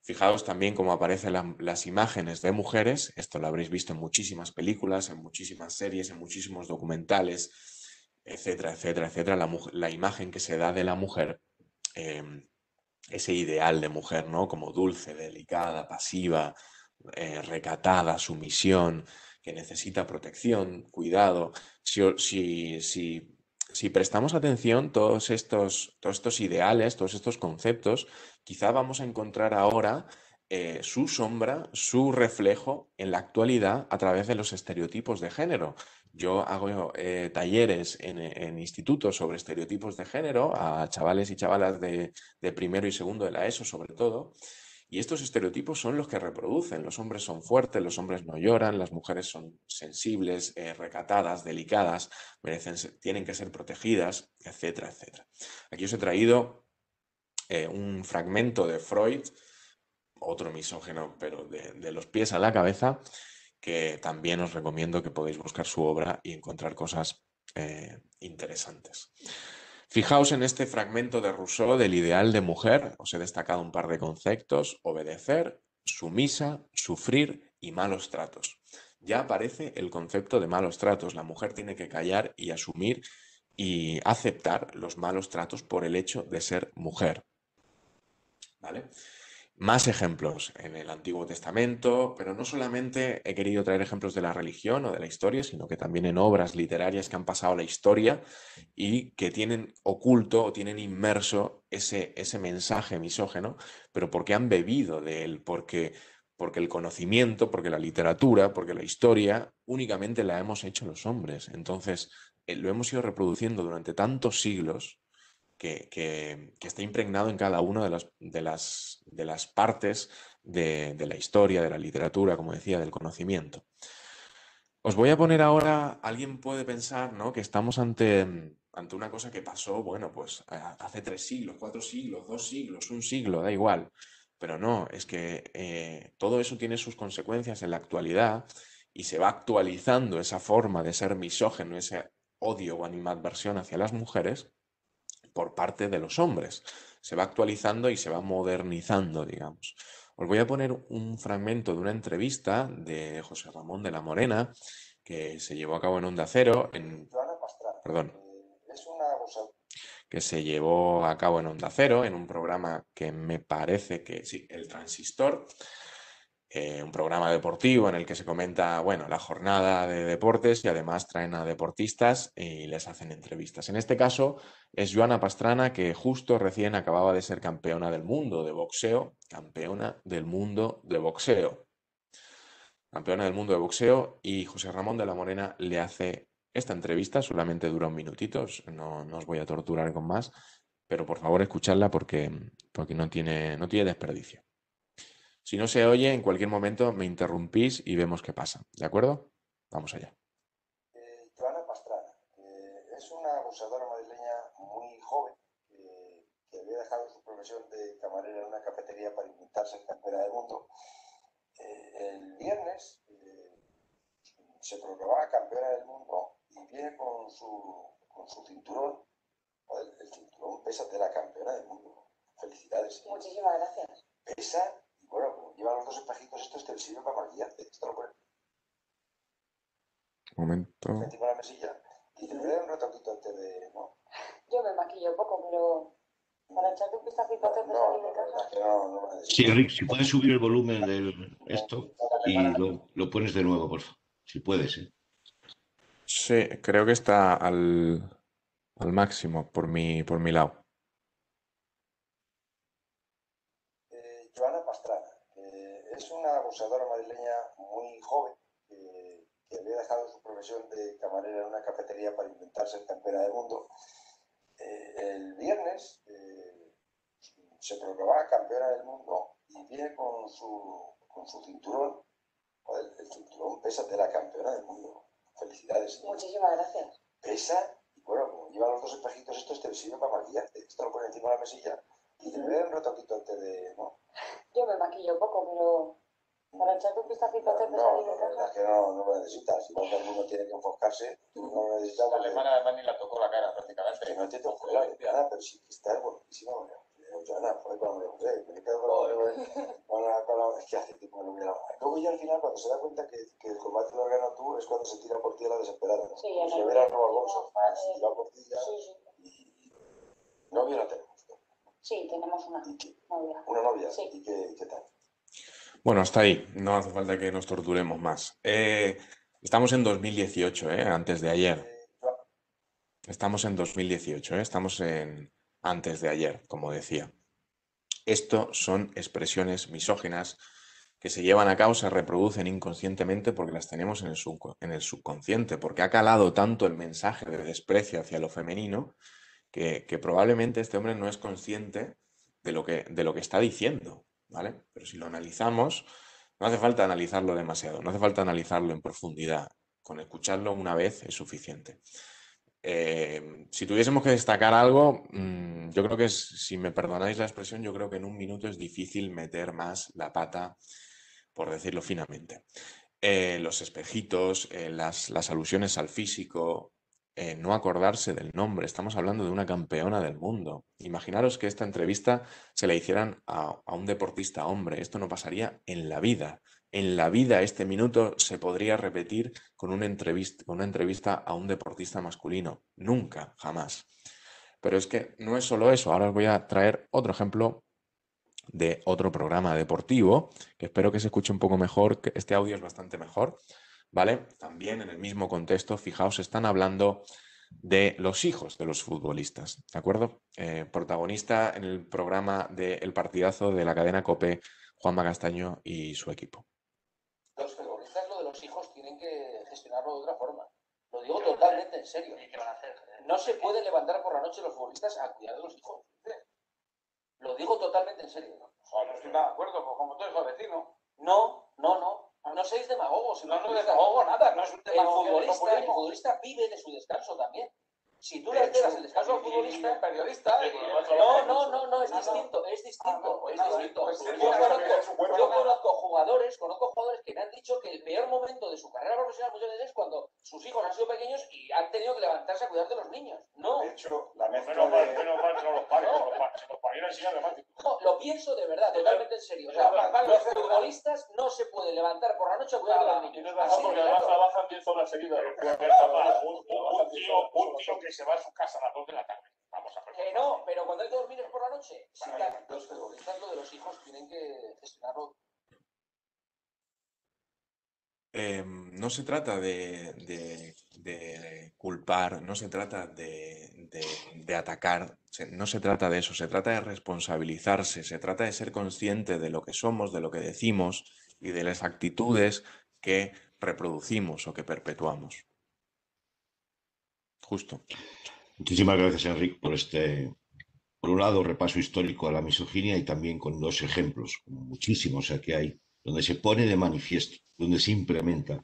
Fijaos también cómo aparecen las imágenes de mujeres, esto lo habréis visto en muchísimas películas, en muchísimas series, en muchísimos documentales, etcétera, etcétera, etcétera, la imagen que se da de la mujer, eh, ese ideal de mujer, ¿no? Como dulce, delicada, pasiva, recatada, sumisión, que necesita protección, cuidado. Si prestamos atención, todos estos ideales, todos estos conceptos, quizá vamos a encontrar ahora su sombra, su reflejo en la actualidad a través de los estereotipos de género. Yo hago talleres en institutos sobre estereotipos de género a chavales y chavalas de primero y segundo de la ESO sobre todo, y estos estereotipos son los que reproducen. Los hombres son fuertes, los hombres no lloran, las mujeres son sensibles, recatadas, delicadas, tienen que ser protegidas, etcétera, etcétera. Aquí os he traído un fragmento de Freud, otro misógino, pero de los pies a la cabeza, que también os recomiendo que podéis buscar su obra y encontrar cosas interesantes. Fijaos en este fragmento de Rousseau del ideal de mujer. Os he destacado un par de conceptos: obedecer, sumisa, sufrir y malos tratos. Ya aparece el concepto de malos tratos. La mujer tiene que callar y asumir y aceptar los malos tratos por el hecho de ser mujer. ¿Vale? Más ejemplos en el Antiguo Testamento, pero no solamente he querido traer ejemplos de la religión o de la historia, sino que también en obras literarias que han pasado a la historia y que tienen oculto o tienen inmerso ese mensaje misógeno, pero porque han bebido de él, porque el conocimiento, porque la literatura, porque la historia únicamente la hemos hecho los hombres. Entonces, lo hemos ido reproduciendo durante tantos siglos que está impregnado en cada una de las partes de la historia, de la literatura, como decía, del conocimiento. Os voy a poner ahora, alguien puede pensar, ¿no?, que estamos ante una cosa que pasó, bueno, pues hace 3 siglos, 4 siglos, 2 siglos, un siglo, da igual. Pero no, es que todo eso tiene sus consecuencias en la actualidad y se va actualizando esa forma de ser misógeno, ese odio o animadversión hacia las mujeres por parte de los hombres. Se va actualizando y se va modernizando, digamos. Os voy a poner un fragmento de una entrevista de José Ramón de la Morena que se llevó a cabo en Onda Cero, perdón, que se llevó a cabo en Onda Cero, en un programa que me parece que sí, El Transistor, un programa deportivo en el que se comenta, bueno, la jornada de deportes y además traen a deportistas y les hacen entrevistas. En este caso es Joana Pastrana, que justo recién acababa de ser campeona del mundo de boxeo, campeona del mundo de boxeo, campeona del mundo de boxeo, y José Ramón de la Morena le hace esta entrevista, solamente dura un minutito, no os voy a torturar con más, pero por favor escuchadla porque no tiene desperdicio. Si no se oye, en cualquier momento me interrumpís y vemos qué pasa. ¿De acuerdo? Vamos allá. Joana Pastrana, es una abusadora madrileña muy joven que había dejado su profesión de camarera en una cafetería para intentar ser campeona del mundo. El viernes se proclamaba campeona del mundo y viene con su cinturón. Joder, el cinturón pesa de la campeona del mundo. Felicidades. Muchísimas gracias. Pesa. Bueno, como lleva los 2 espejitos, esto te sirve para maquillarte. Esto lo pones Un momento. encima de la mesilla y te da un retoquito antes de... ¿no? Yo me maquillo poco, pero para echarte un vistacito antes de salir de casa. No, Sí, Rick, si puedes subir el volumen de esto y lo pones de nuevo, por favor. Si puedes, ¿eh? Sí, creo que está al máximo por mi lado. Joana Pastrana, es una abusadora madrileña muy joven que había dejado su profesión de camarera en una cafetería para intentar ser campeona del mundo. El viernes se proclamaba campeona del mundo y viene con su cinturón. Joder, el cinturón pesa de la campeona del mundo. Felicidades. Muchísimas gracias. Pesa y bueno, como lleva los 2 espejitos, esto te sirve para maquillarte. Esto lo pones encima de la mesilla y te da un retoquito antes de... ¿no? Yo me maquillo poco, pero para echarte un vistacito antes de salir de casa. No lo necesitas. Si no, todo el mundo tiene que enfocarse. Tú no lo necesitas. La alemana además ni la tocó la cara prácticamente. Que no te tocó la cara, pero sí que está buenísimo. Joana, joder, con María José, me quedo con la... Es que hace tiempo que no hubiera... Luego ya al final, cuando se da cuenta que el combate lo has ganado tú, es cuando se tira por ti a la desesperada. Sí, si hubiera robado boxeo, si va por ti ya... Sí. Y novia no tenemos. Sí, tenemos una novia. ¿Una novia? Sí. ¿Y qué tal? Bueno, hasta ahí. No hace falta que nos torturemos más. Estamos en 2018, antes de ayer. Estamos en 2018, estamos en antes de ayer, como decía. Esto son expresiones misóginas que se llevan a cabo, se reproducen inconscientemente porque las tenemos en el subconsciente, porque ha calado tanto el mensaje de desprecio hacia lo femenino que probablemente este hombre no es consciente de lo que está diciendo, ¿vale? Pero si lo analizamos, no hace falta analizarlo demasiado, no hace falta analizarlo en profundidad. Con escucharlo una vez es suficiente. Si tuviésemos que destacar algo, yo creo que si me perdonáis la expresión, yo creo que en un minuto es difícil meter más la pata, por decirlo finamente. Los espejitos, las alusiones al físico, no acordarse del nombre. Estamos hablando de una campeona del mundo. Imaginaros que esta entrevista se la hicieran a un deportista hombre. Esto no pasaría en la vida. En la vida este minuto se podría repetir con una entrevista a un deportista masculino. Nunca, jamás. Pero es que no es solo eso. Ahora os voy a traer otro ejemplo de otro programa deportivo, que espero que se escuche un poco mejor, que este audio es bastante mejor, ¿vale? También en el mismo contexto, fijaos, están hablando de los hijos de los futbolistas, ¿de acuerdo? Protagonista en el programa de El Partidazo de la cadena COPE, Juanma Castaño y su equipo. Los futbolistas, lo de los hijos, tienen que gestionarlo de otra forma. Lo digo totalmente en serio. ¿Y qué van a hacer? No se puede levantar por la noche los futbolistas a cuidar de los hijos. Lo digo totalmente en serio. No estoy nada de acuerdo, pues como tú eres vecino. No seáis demagogos. No es demagogo nada, no es un el futbolista vive de su descanso también. Si tú le alteras el descanso al futbolista, periodista. No, es distinto. Yo conozco jugadores que me han dicho que el peor momento de su carrera profesional muchas veces es cuando sus hijos han sido pequeños y han tenido que levantarse a cuidar de los niños. No. De hecho, la mezcla de... Menos mal que no los paguen, si los paguen sería dramático. No, lo pienso de verdad, totalmente en serio. O sea, los futbolistas no se pueden levantar por la noche a cuidar de los niños. Porque además trabajan 10 horas seguidas. Un tío que se va a su casa a las 2 de la tarde. Vamos a ver. No, pero cuando hay que dormir es por la noche. Sí, los futbolistas, lo de los hijos, tienen que gestionarlo. No se trata de culpar, no se trata de atacar, no se trata de eso, se trata de responsabilizarse, se trata de ser consciente de lo que somos, de lo que decimos y de las actitudes que reproducimos o que perpetuamos. Justo. Muchísimas gracias, Enrique, por un lado, repaso histórico a la misoginia y también con dos ejemplos, muchísimos que hay, donde se pone de manifiesto, donde se implementa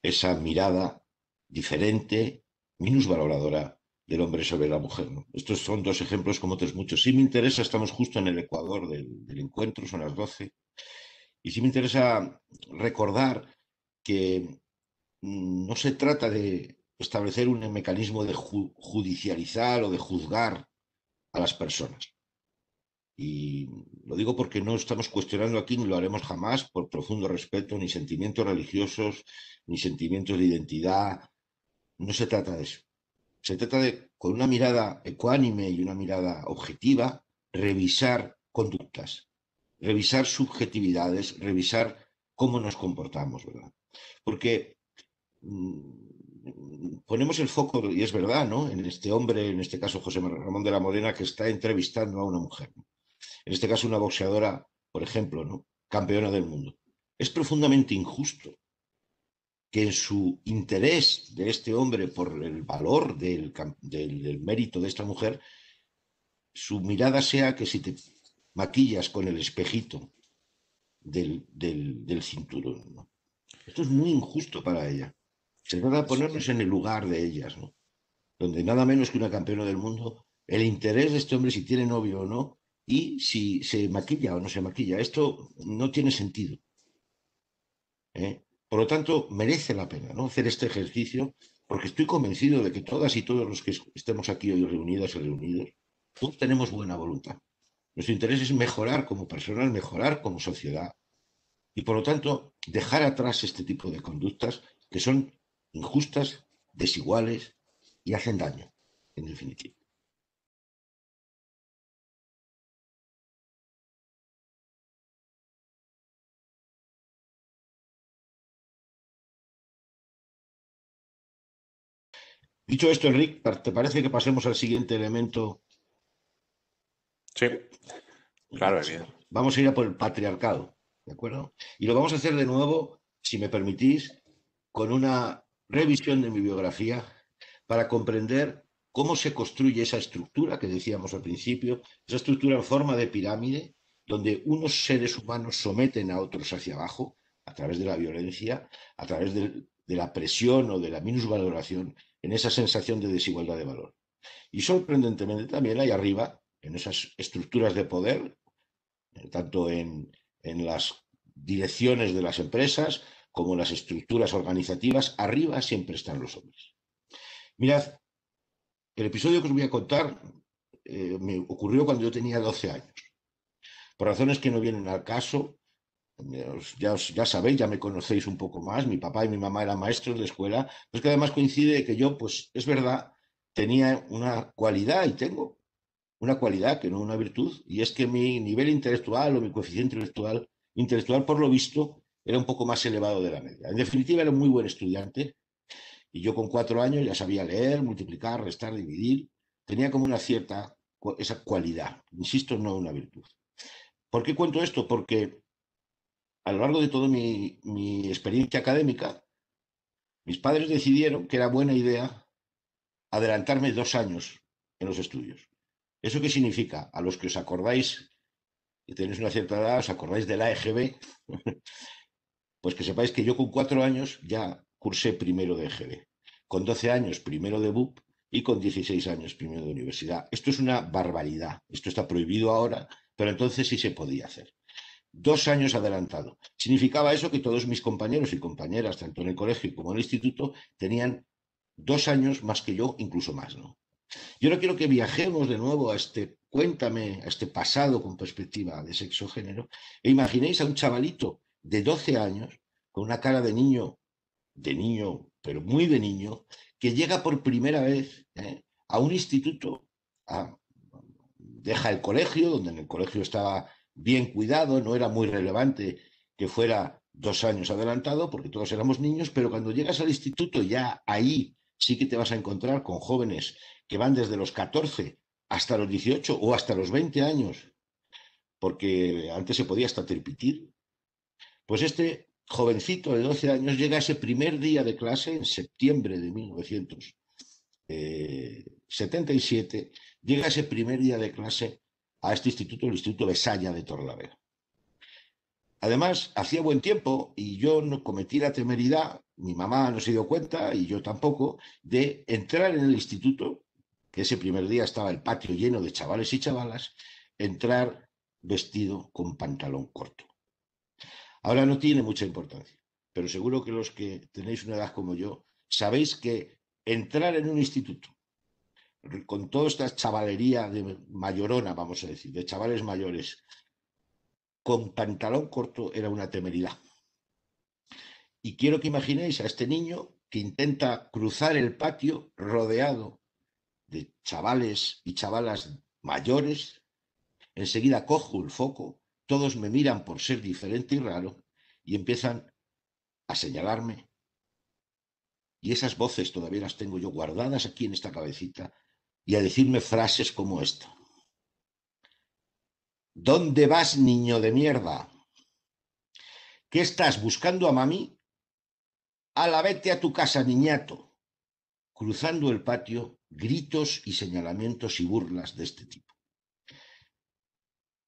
esa mirada diferente, minusvaloradora del hombre sobre la mujer, ¿no? Estos son dos ejemplos como otros muchos. Sí me interesa, estamos justo en el ecuador del encuentro, son las 12, y sí me interesa recordar que no se trata de establecer un mecanismo de judicializar o de juzgar a las personas. Y lo digo porque no estamos cuestionando aquí, ni lo haremos jamás, por profundo respeto, ni sentimientos religiosos, ni sentimientos de identidad. No se trata de eso. Se trata de, con una mirada ecuánime y una mirada objetiva, revisar conductas, revisar subjetividades, revisar cómo nos comportamos, ¿verdad? Porque ponemos el foco, y es verdad, ¿no?, en este hombre, en este caso José Ramón de la Morena, que está entrevistando a una mujer, ¿no? En este caso una boxeadora, por ejemplo, ¿no?, campeona del mundo. Es profundamente injusto que en su interés de este hombre por el valor del mérito de esta mujer, su mirada sea que si te maquillas con el espejito del cinturón, ¿no? Esto es muy injusto para ella. Se trata de ponernos en el lugar de ellas, ¿no?, donde nada menos que una campeona del mundo, el interés de este hombre, si tiene novio o no, y si se maquilla o no se maquilla. Esto no tiene sentido. Por lo tanto, merece la pena, ¿no?, hacer este ejercicio, porque estoy convencido de que todas y todos los que estemos aquí hoy reunidas y reunidos, todos tenemos buena voluntad. Nuestro interés es mejorar como personas, mejorar como sociedad. Y por lo tanto, dejar atrás este tipo de conductas que son injustas, desiguales y hacen daño, en definitiva. Dicho esto, Enrique, ¿te parece que pasemos al siguiente elemento? Sí, claro, evidente. Vamos a ir a por el patriarcado, ¿de acuerdo? Y lo vamos a hacer de nuevo, si me permitís, con una revisión de mi biografía para comprender cómo se construye esa estructura que decíamos al principio, esa estructura en forma de pirámide, donde unos seres humanos someten a otros hacia abajo a través de la violencia, a través de la presión o de la minusvaloración, en esa sensación de desigualdad de valor. Y sorprendentemente también hay arriba, en esas estructuras de poder, tanto en las direcciones de las empresas como en las estructuras organizativas, arriba siempre están los hombres. Mirad, el episodio que os voy a contar me ocurrió cuando yo tenía 12 años. Por razones que no vienen al caso, ya sabéis, ya me conocéis un poco más, mi papá y mi mamá eran maestros de escuela, pues que además coincide que yo, pues es verdad, tenía una cualidad y tengo una cualidad, que no una virtud, y es que mi nivel intelectual o mi coeficiente intelectual, por lo visto, era un poco más elevado de la media. En definitiva, era un muy buen estudiante, y yo con 4 años ya sabía leer, multiplicar, restar, dividir. Tenía como una cierta, esa cualidad, insisto, no una virtud. ¿Por qué cuento esto? Porque a lo largo de toda mi experiencia académica, mis padres decidieron que era buena idea adelantarme 2 años en los estudios. ¿Eso qué significa? A los que os acordáis, que tenéis una cierta edad, os acordáis de la EGB, pues que sepáis que yo con 4 años ya cursé primero de EGB, con 12 años primero de BUP y con 16 años primero de universidad. Esto es una barbaridad, esto está prohibido ahora, pero entonces sí se podía hacer. 2 años adelantado. Significaba eso que todos mis compañeros y compañeras, tanto en el colegio como en el instituto, tenían 2 años más que yo, incluso más, ¿no? Yo no quiero que viajemos de nuevo a cuéntame, a este pasado con perspectiva de sexo-género, e imaginéis a un chavalito de 12 años, con una cara de niño, pero muy de niño, que llega por primera vez a un instituto, deja el colegio, donde en el colegio estaba bien cuidado, no era muy relevante que fuera 2 años adelantado, porque todos éramos niños, pero cuando llegas al instituto ya ahí sí que te vas a encontrar con jóvenes que van desde los 14 hasta los 18 o hasta los 20 años, porque antes se podía hasta tripitir. Pues este jovencito de 12 años llega a ese primer día de clase en septiembre de 1977, llega a ese primer día de clase a este instituto, el Instituto Besaya de Torlavega. Además, hacía buen tiempo y yo no cometí la temeridad, mi mamá no se dio cuenta y yo tampoco, de entrar en el instituto, que ese primer día estaba el patio lleno de chavales y chavalas, entrar vestido con pantalón corto. Ahora no tiene mucha importancia, pero seguro que los que tenéis una edad como yo, sabéis que entrar en un instituto con toda esta chavalería de mayorona, vamos a decir, de chavales mayores, con pantalón corto era una temeridad. Y quiero que imaginéis a este niño que intenta cruzar el patio rodeado de chavales y chavalas mayores. Enseguida cojo el foco, todos me miran por ser diferente y raro y empiezan a señalarme. Y esas voces todavía las tengo yo guardadas aquí en esta cabecita y a decirme frases como esta. ¿Dónde vas, niño de mierda? ¿Qué estás buscando a mami? ¡Hala, vete a tu casa, niñato! Cruzando el patio, gritos y señalamientos y burlas de este tipo.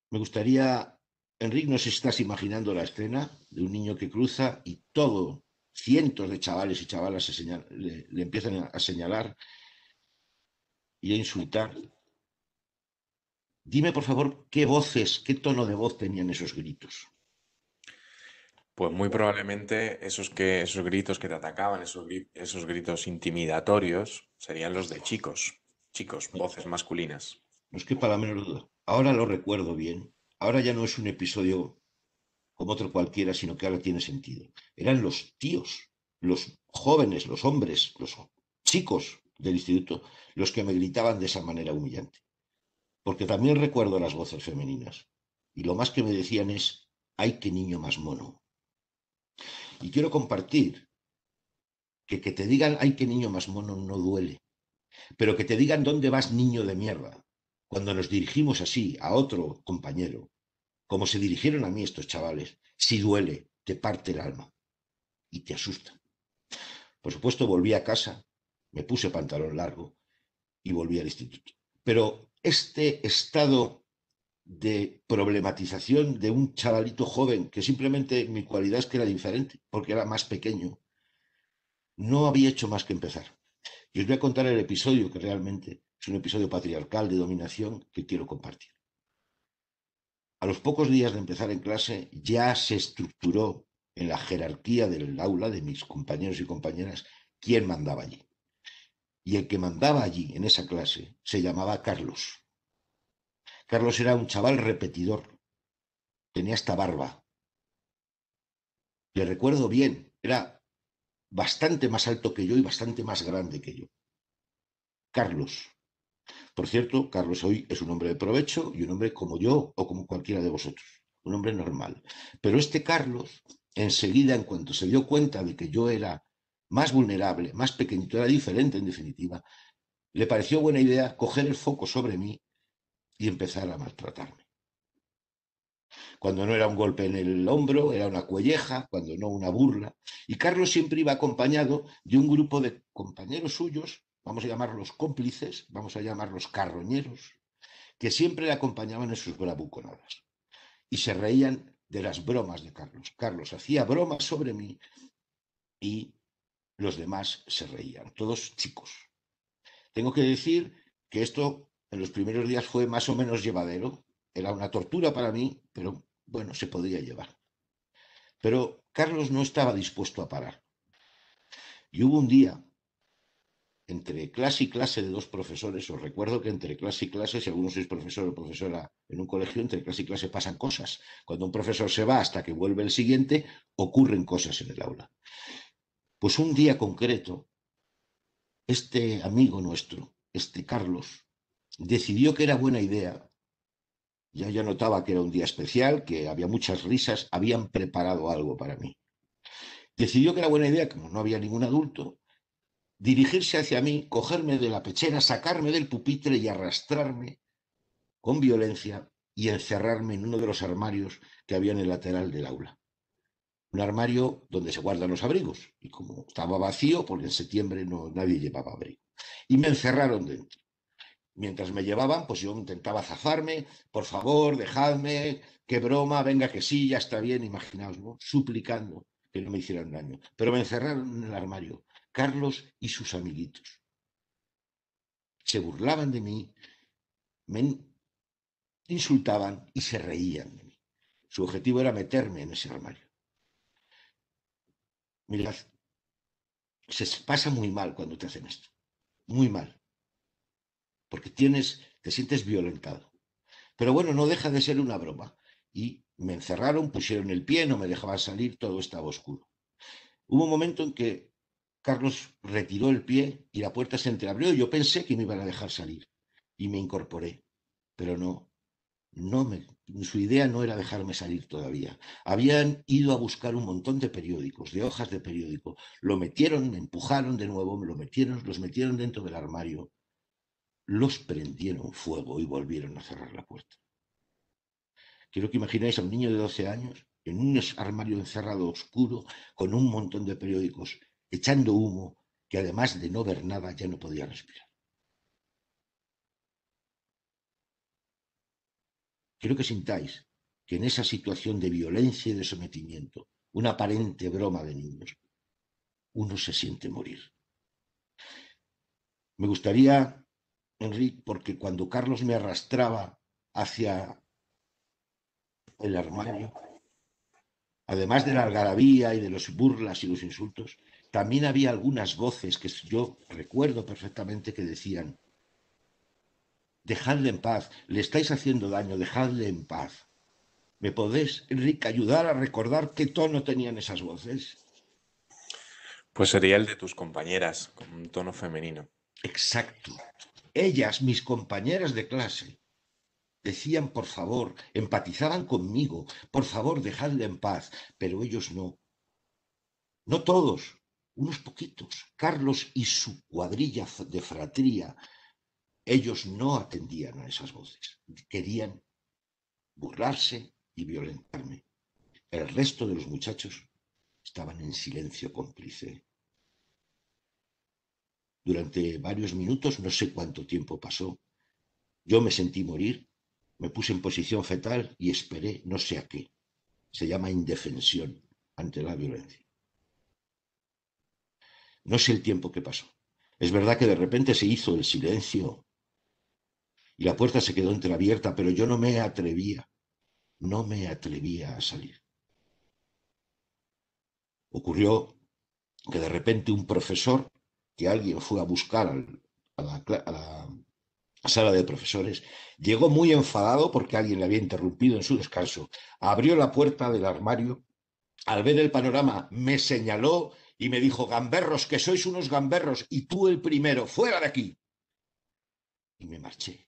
Me gustaría, Enrique, no sé si estás imaginando la escena de un niño que cruza y cientos de chavales y chavalas le empiezan a señalar y a insultar. Dime, por favor, qué voces, qué tono de voz tenían esos gritos. Pues muy probablemente esos gritos que te atacaban, esos gritos intimidatorios, serían los de chicos, voces masculinas. No es que para la menor duda. Ahora lo recuerdo bien. Ahora ya no es un episodio como otro cualquiera, sino que ahora tiene sentido. Eran los tíos, los jóvenes, los hombres, los chicos del instituto, los que me gritaban de esa manera humillante. Porque también recuerdo las voces femeninas. Y lo más que me decían es, ¡ay, qué niño más mono! Y quiero compartir que te digan, ¡ay, qué niño más mono! No duele. Pero que te digan, ¿dónde vas, niño de mierda? Cuando nos dirigimos así a otro compañero, como se dirigieron a mí estos chavales, sí duele, te parte el alma y te asusta. Por supuesto, volví a casa, me puse pantalón largo y volví al instituto. Pero este estado de problematización de un chavalito joven, que simplemente mi cualidad es que era diferente, porque era más pequeño, no había hecho más que empezar. Y os voy a contar el episodio que realmente es un episodio patriarcal de dominación que quiero compartir. A los pocos días de empezar en clase ya se estructuró en la jerarquía del aula de mis compañeros y compañeras quién mandaba allí. Y el que mandaba allí en esa clase se llamaba Carlos. Carlos era un chaval repetidor, tenía esta barba. Le recuerdo bien, era bastante más alto que yo y bastante más grande que yo. Carlos, Por cierto, Carlos hoy es un hombre de provecho y un hombre como yo o como cualquiera de vosotros, un hombre normal. Pero este Carlos, enseguida, en cuanto se dio cuenta de que yo era más vulnerable, más pequeñito, era diferente en definitiva, le pareció buena idea coger el foco sobre mí y empezar a maltratarme. Cuando no era un golpe en el hombro, era una cuelleja, cuando no una burla. Y Carlos siempre iba acompañado de un grupo de compañeros suyos, vamos a llamarlos cómplices, vamos a llamarlos carroñeros, que siempre le acompañaban en sus bravuconadas. Y se reían de las bromas de Carlos. Carlos hacía bromas sobre mí y los demás se reían, todos chicos. Tengo que decir que esto en los primeros días fue más o menos llevadero. Era una tortura para mí, pero bueno, se podía llevar. Pero Carlos no estaba dispuesto a parar. Y hubo un día, entre clase y clase de dos profesores, os recuerdo que entre clase y clase, si alguno sois profesor o profesora en un colegio, entre clase y clase pasan cosas. Cuando un profesor se va hasta que vuelve el siguiente, ocurren cosas en el aula. Pues un día concreto, este amigo nuestro, este Carlos, decidió que era buena idea. Ya notaba que era un día especial, que había muchas risas, habían preparado algo para mí. Decidió que era buena idea, como no había ningún adulto, dirigirse hacia mí, cogerme de la pechera, sacarme del pupitre y arrastrarme con violencia y encerrarme en uno de los armarios que había en el lateral del aula. Un armario donde se guardan los abrigos. Y como estaba vacío, porque en septiembre nadie llevaba abrigo. Y me encerraron dentro. Mientras me llevaban, pues yo intentaba zafarme, por favor, dejadme, qué broma, venga que sí, ya está bien, imaginaos, ¿no? Suplicando que no me hicieran daño. Pero me encerraron en el armario, Carlos y sus amiguitos. Se burlaban de mí, me insultaban y se reían de mí. Su objetivo era meterme en ese armario. Mirad, se pasa muy mal cuando te hacen esto, muy mal, porque te sientes violentado. Pero bueno, no deja de ser una broma. Y me encerraron, pusieron el pie, no me dejaban salir, todo estaba oscuro. Hubo un momento en que Carlos retiró el pie y la puerta se entreabrió y yo pensé que me iban a dejar salir. Y me incorporé. Pero su idea no era dejarme salir todavía. Habían ido a buscar un montón de periódicos, de hojas de periódico. Lo metieron, me empujaron de nuevo, los metieron dentro del armario. Los prendieron fuego y volvieron a cerrar la puerta. Quiero que imagináis a un niño de 12 años en un armario encerrado oscuro con un montón de periódicos echando humo que además de no ver nada ya no podía respirar. Quiero que sintáis que en esa situación de violencia y de sometimiento, una aparente broma de niños, uno se siente morir. Me gustaría, Enrique, porque cuando Carlos me arrastraba hacia el armario, además de la algarabía y de los burlas y los insultos, también había algunas voces que yo recuerdo perfectamente que decían: dejadle en paz, le estáis haciendo daño, dejadle en paz. ¿Me podés, Enrique, ayudar a recordar qué tono tenían esas voces? Pues sería el de tus compañeras, con un tono femenino. Exacto. Ellas, mis compañeras de clase, decían por favor, empatizaban conmigo, por favor, dejadle en paz, pero ellos no. No todos, unos poquitos. Carlos y su cuadrilla de fratría, ellos no atendían a esas voces. Querían burlarse y violentarme. El resto de los muchachos estaban en silencio cómplice. Durante varios minutos, no sé cuánto tiempo pasó, yo me sentí morir, me puse en posición fetal y esperé no sé a qué. Se llama indefensión ante la violencia. No sé el tiempo que pasó. Es verdad que de repente se hizo el silencio y la puerta se quedó entreabierta, pero yo no me atrevía a salir. Ocurrió que de repente un profesor, que alguien fue a buscar a la sala de profesores, llegó muy enfadado porque alguien le había interrumpido en su descanso, abrió la puerta del armario, al ver el panorama me señaló y me dijo: gamberros, que sois unos gamberros, y tú el primero, fuera de aquí. y me marché,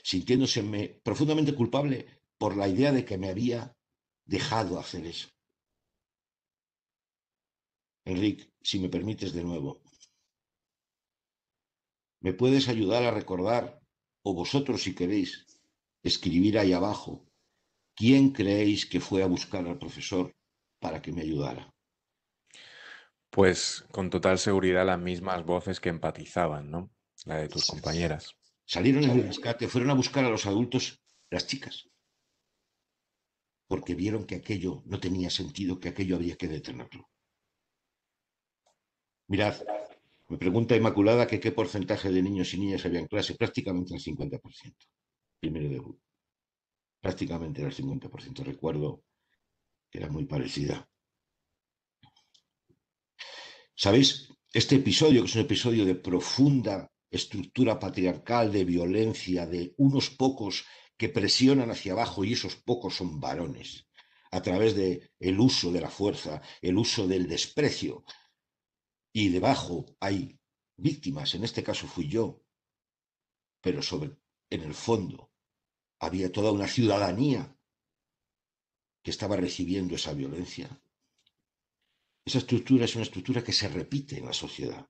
sintiéndoseme profundamente culpable por la idea de que me había dejado hacer eso. Enric, si me permites de nuevo, ¿me puedes ayudar a recordar, o vosotros si queréis, escribir ahí abajo, quién creéis que fue a buscar al profesor para que me ayudara? Pues con total seguridad las mismas voces que empatizaban, ¿no? La de tus compañeras. Salieron en el rescate, fueron a buscar a los adultos, las chicas, porque vieron que aquello no tenía sentido, que aquello había que detenerlo. Mirad, me pregunta Inmaculada que qué porcentaje de niños y niñas había en clase, prácticamente el 50%, primero de grupo. Prácticamente era el 50%, recuerdo que era muy parecida. ¿Sabéis? Este episodio, que es un episodio de profunda estructura patriarcal, de violencia, de unos pocos que presionan hacia abajo y esos pocos son varones, a través de el uso de la fuerza, el uso del desprecio. Y debajo hay víctimas, en este caso fui yo, pero en el fondo había toda una ciudadanía que estaba recibiendo esa violencia. Esa estructura es una estructura que se repite en la sociedad.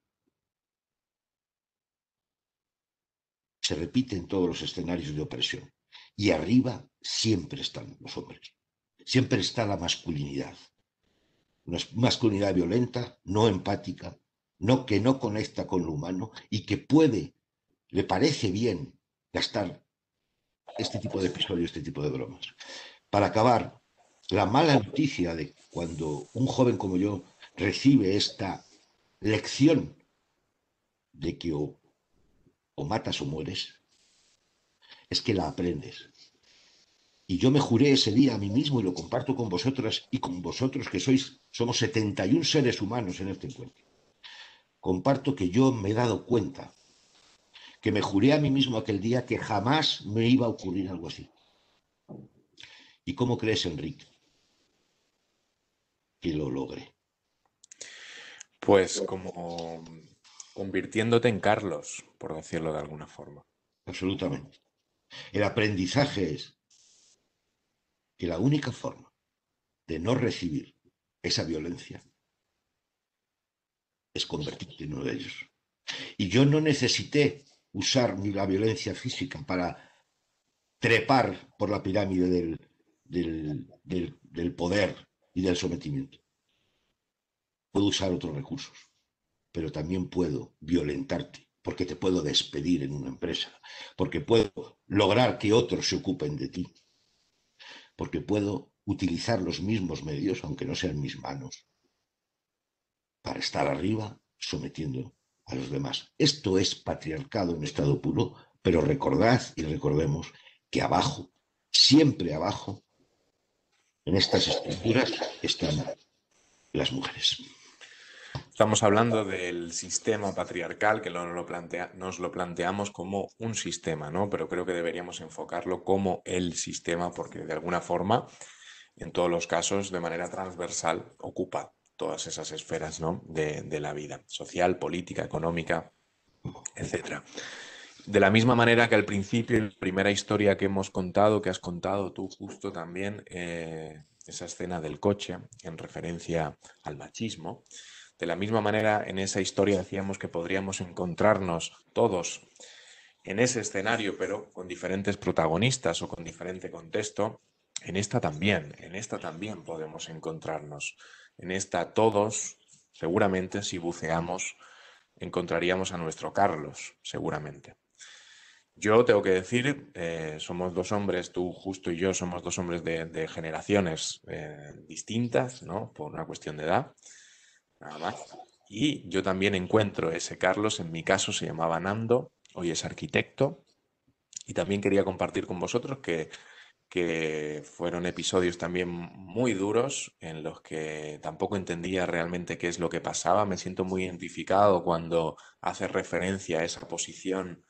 Se repite en todos los escenarios de opresión. Y arriba siempre están los hombres. Siempre está la masculinidad. Una masculinidad violenta, no empática, que no conecta con lo humano y que le parece bien gastar este tipo de episodios, este tipo de bromas. Para acabar, la mala noticia de cuando un joven como yo recibe esta lección de que o matas o mueres, es que la aprendes. Y yo me juré ese día a mí mismo, y lo comparto con vosotras y con vosotros que somos 71 seres humanos en este encuentro. Comparto que yo me he dado cuenta, que me juré a mí mismo aquel día que jamás me iba a ocurrir algo así. ¿Y cómo crees, Enrique, que lo logré? Pues como convirtiéndote en Carlos, por decirlo de alguna forma. Absolutamente. El aprendizaje es que la única forma de no recibir esa violencia es convertirte en uno de ellos. Y yo no necesité usar ni la violencia física para trepar por la pirámide del poder y del sometimiento. Puedo usar otros recursos, pero también puedo violentarte, porque te puedo despedir en una empresa, porque puedo lograr que otros se ocupen de ti, porque puedo utilizar los mismos medios, aunque no sean mis manos, para estar arriba sometiendo a los demás. Esto es patriarcado en estado puro, pero recordad y recordemos que abajo, siempre abajo, en estas estructuras están las mujeres. Estamos hablando del sistema patriarcal, que nos lo planteamos como un sistema, ¿no? Pero creo que deberíamos enfocarlo como el sistema, porque de alguna forma, en todos los casos, de manera transversal, ocupa todas esas esferas, ¿no? de la vida social, política, económica, etc. De la misma manera que al principio, en la primera historia que hemos contado, que has contado tú justo también, esa escena del coche, en referencia al machismo, de la misma manera en esa historia decíamos que podríamos encontrarnos todos en ese escenario, pero con diferentes protagonistas o con diferente contexto. En esta también podemos encontrarnos. En esta todos, seguramente, si buceamos, encontraríamos a nuestro Carlos, seguramente. Yo tengo que decir, somos dos hombres, tú justo y yo somos dos hombres de generaciones distintas, ¿no? Por una cuestión de edad, nada más. Y yo también encuentro ese Carlos, en mi caso se llamaba Nando, hoy es arquitecto, y también quería compartir con vosotros que fueron episodios también muy duros en los que tampoco entendía realmente qué es lo que pasaba. Me siento muy identificado cuando hace referencia a esa posición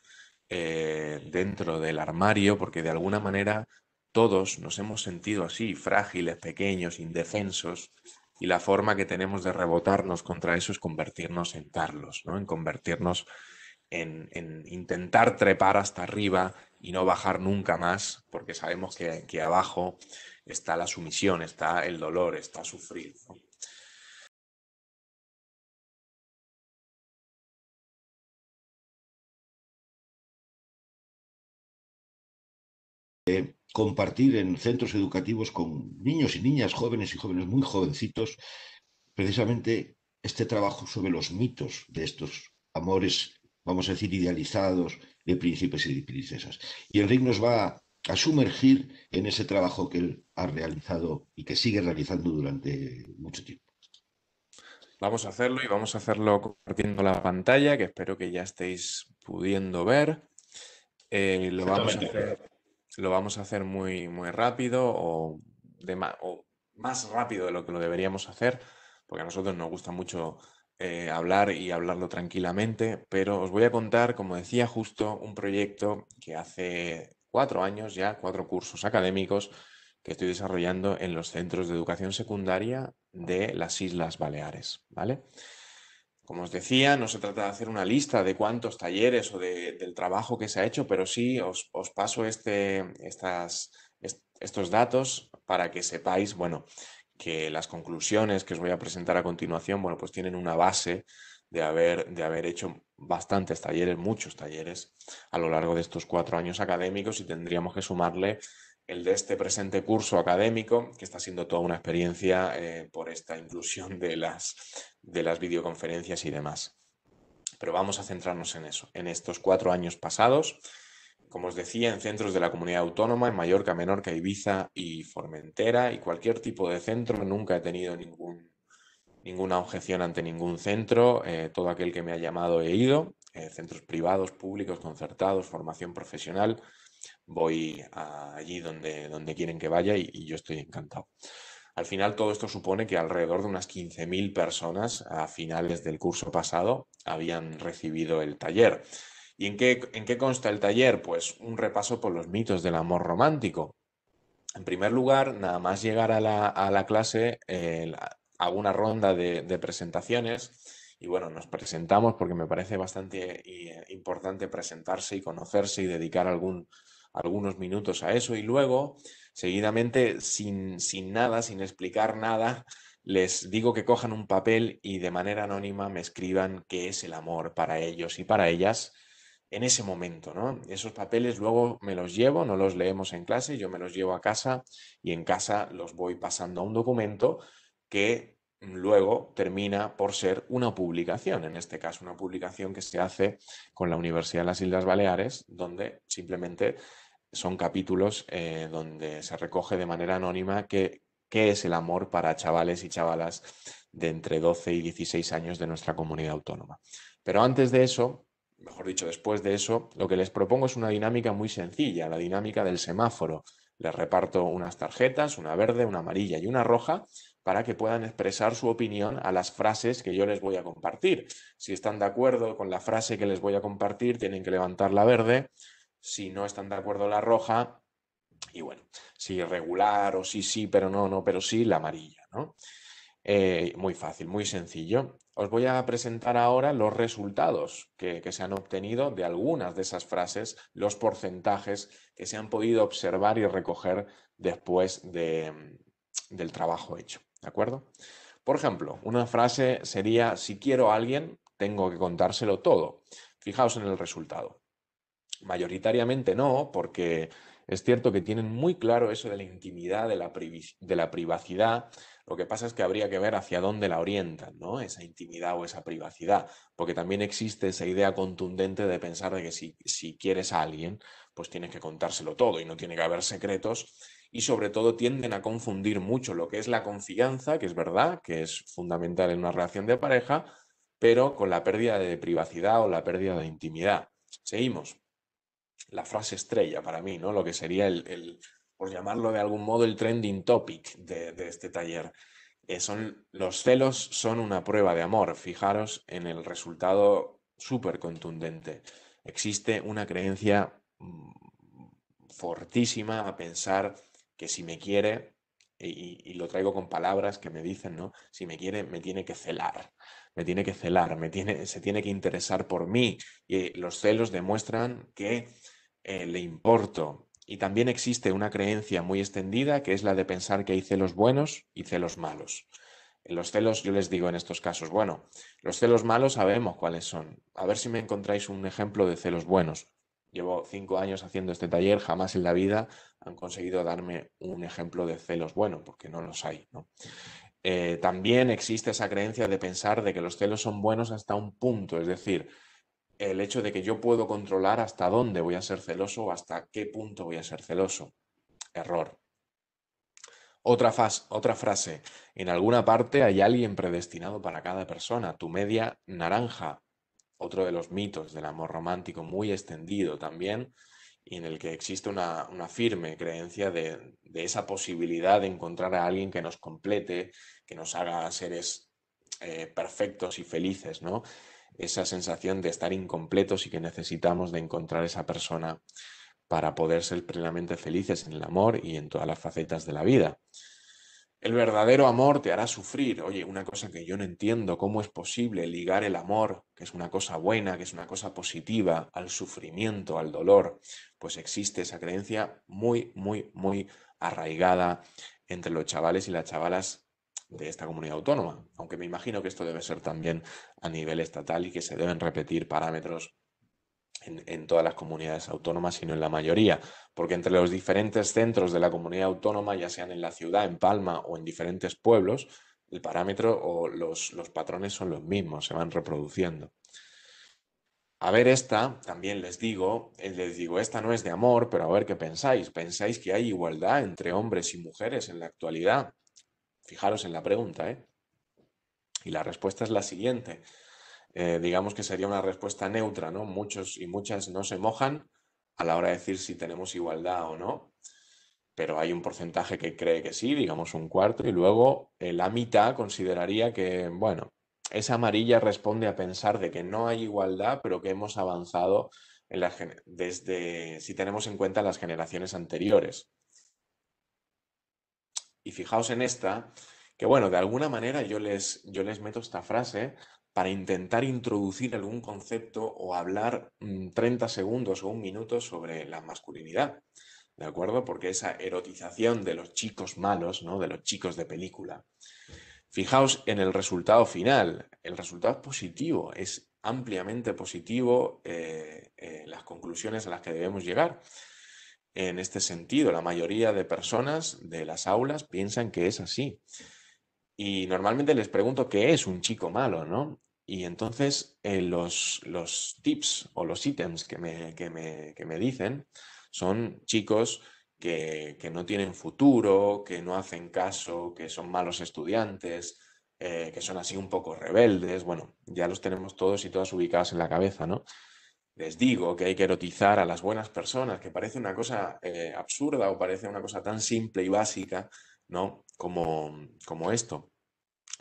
dentro del armario, porque de alguna manera todos nos hemos sentido así, frágiles, pequeños, indefensos, y la forma que tenemos de rebotarnos contra eso es convertirnos en Carlos, ¿no? En convertirnos en intentar trepar hasta arriba y no bajar nunca más, porque sabemos que abajo está la sumisión, está el dolor, está sufrir, ¿no? Compartir en centros educativos con niños y niñas, jóvenes y jóvenes muy jovencitos, precisamente este trabajo sobre los mitos de estos amores, vamos a decir, idealizados de príncipes y de princesas. Y Enric nos va a sumergir en ese trabajo que él ha realizado y que sigue realizando durante mucho tiempo. Vamos a hacerlo y vamos a hacerlo compartiendo la pantalla, que espero que ya estéis pudiendo ver. Lo vamos a hacer muy, muy rápido o más rápido de lo que lo deberíamos hacer, porque a nosotros nos gusta mucho hablar y hablarlo tranquilamente, pero os voy a contar, como decía justo, un proyecto que hace 4 años ya, 4 cursos académicos que estoy desarrollando en los centros de educación secundaria de las Islas Baleares, ¿vale? Como os decía, no se trata de hacer una lista de cuántos talleres o del trabajo que se ha hecho, pero sí os paso estos datos para que sepáis, bueno, que las conclusiones que os voy a presentar a continuación, bueno, pues tienen una base de haber hecho bastantes talleres, muchos talleres a lo largo de estos 4 años académicos, y tendríamos que sumarle el de este presente curso académico, que está siendo toda una experiencia por esta inclusión de las videoconferencias y demás. Pero vamos a centrarnos en eso, en estos 4 años pasados, como os decía, en centros de la comunidad autónoma, en Mallorca, Menorca, Ibiza y Formentera, y cualquier tipo de centro. Nunca he tenido ninguna objeción ante ningún centro. Todo aquel que me ha llamado he ido. Centros privados, públicos, concertados, formación profesional. Voy allí donde quieren que vaya y yo estoy encantado. Al final todo esto supone que alrededor de unas 15.000 personas a finales del curso pasado habían recibido el taller. ¿Y en qué consta el taller? Pues un repaso por los mitos del amor romántico. En primer lugar, nada más llegar a la clase, hago una ronda de presentaciones y bueno, nos presentamos porque me parece bastante importante presentarse y conocerse y dedicar algunos minutos a eso, y luego, seguidamente, sin nada, sin explicar nada, les digo que cojan un papel y de manera anónima me escriban qué es el amor para ellos y para ellas en ese momento, ¿no? Esos papeles luego me los llevo, no los leemos en clase, yo me los llevo a casa y en casa los voy pasando a un documento que luego termina por ser una publicación, en este caso una publicación que se hace con la Universidad de las Islas Baleares, donde simplemente son capítulos donde se recoge de manera anónima qué es el amor para chavales y chavalas de entre 12 y 16 años de nuestra comunidad autónoma. Pero antes de eso, mejor dicho, después de eso, lo que les propongo es una dinámica muy sencilla, la dinámica del semáforo. Les reparto unas tarjetas, una verde, una amarilla y una roja, para que puedan expresar su opinión a las frases que yo les voy a compartir. Si están de acuerdo con la frase que les voy a compartir, tienen que levantar la verde. Si no están de acuerdo, la roja. Y bueno, si regular o sí, pero no, pero sí, la amarilla, ¿no? Muy fácil, muy sencillo. Os voy a presentar ahora los resultados que se han obtenido de algunas de esas frases, los porcentajes que se han podido observar y recoger después del trabajo hecho, ¿de acuerdo? Por ejemplo, una frase sería: si quiero a alguien, tengo que contárselo todo. Fijaos en el resultado. Mayoritariamente no, porque es cierto que tienen muy claro eso de la intimidad, de la privacidad. Lo que pasa es que habría que ver hacia dónde la orientan, ¿no? Esa intimidad o esa privacidad, porque también existe esa idea contundente de pensar de que si quieres a alguien, pues tienes que contárselo todo y no tiene que haber secretos, y sobre todo tienden a confundir mucho lo que es la confianza, que es verdad, que es fundamental en una relación de pareja, pero con la pérdida de privacidad o la pérdida de intimidad. Seguimos. La frase estrella para mí, ¿no? Lo que sería por llamarlo de algún modo, el trending topic de este taller. Los celos son una prueba de amor. Fijaros en el resultado súper contundente. Existe una creencia fortísima a pensar que si me quiere, y lo traigo con palabras que me dicen, ¿no? Si me quiere, me tiene que celar, me tiene que celar, se tiene que interesar por mí. Y los celos demuestran que le importo. Y también existe una creencia muy extendida que es la de pensar que hay celos buenos y celos malos. En los celos, yo les digo en estos casos, bueno, los celos malos sabemos cuáles son. A ver si me encontráis un ejemplo de celos buenos. Llevo 5 años haciendo este taller, jamás en la vida han conseguido darme un ejemplo de celos bueno, porque no los hay, ¿no? También existe esa creencia de pensar de que los celos son buenos hasta un punto, es decir, el hecho de que yo puedo controlar hasta dónde voy a ser celoso o hasta qué punto voy a ser celoso. Error. Otra frase, en alguna parte hay alguien predestinado para cada persona, tu media naranja. Otro de los mitos del amor romántico muy extendido también, y en el que existe una firme creencia de esa posibilidad de encontrar a alguien que nos complete, que nos haga seres perfectos y felices, ¿no? Esa sensación de estar incompletos y que necesitamos de encontrar esa persona para poder ser plenamente felices en el amor y en todas las facetas de la vida. El verdadero amor te hará sufrir. Oye, una cosa que yo no entiendo, ¿cómo es posible ligar el amor, que es una cosa buena, que es una cosa positiva, al sufrimiento, al dolor? Pues existe esa creencia muy, muy, muy arraigada entre los chavales y las chavalas de esta comunidad autónoma, aunque me imagino que esto debe ser también a nivel estatal y que se deben repetir parámetros en todas las comunidades autónomas, sino en la mayoría, porque entre los diferentes centros de la comunidad autónoma, ya sean en la ciudad, en Palma o en diferentes pueblos, el parámetro o los patrones son los mismos, se van reproduciendo. A ver, esta, también les digo, esta no es de amor, pero a ver qué pensáis. ¿Pensáis que hay igualdad entre hombres y mujeres en la actualidad? Fijaros en la pregunta, ¿eh? Y la respuesta es la siguiente. Digamos que sería una respuesta neutra, ¿no? Muchos y muchas no se mojan a la hora de decir si tenemos igualdad o no, pero hay un porcentaje que cree que sí, digamos un cuarto, y luego la mitad consideraría que, bueno, esa amarilla responde a pensar de que no hay igualdad, pero que hemos avanzado desde, si tenemos en cuenta las generaciones anteriores. Y fijaos en esta, que bueno, de alguna manera yo les meto esta frase para intentar introducir algún concepto o hablar 30 segundos o un minuto sobre la masculinidad, ¿de acuerdo? Porque esa erotización de los chicos malos, ¿no? De los chicos de película. Fijaos en el resultado final. El resultado es positivo, es ampliamente positivo las conclusiones a las que debemos llegar. En este sentido, la mayoría de personas de las aulas piensan que es así. Y normalmente les pregunto qué es un chico malo, ¿no? Y entonces los tips o los ítems que me dicen son chicos que no tienen futuro, que no hacen caso, que son malos estudiantes, que son así un poco rebeldes. Bueno, ya los tenemos todos y todas ubicados en la cabeza, ¿no? Les digo que hay que erotizar a las buenas personas, que parece una cosa absurda o parece una cosa tan simple y básica, ¿no? Como esto.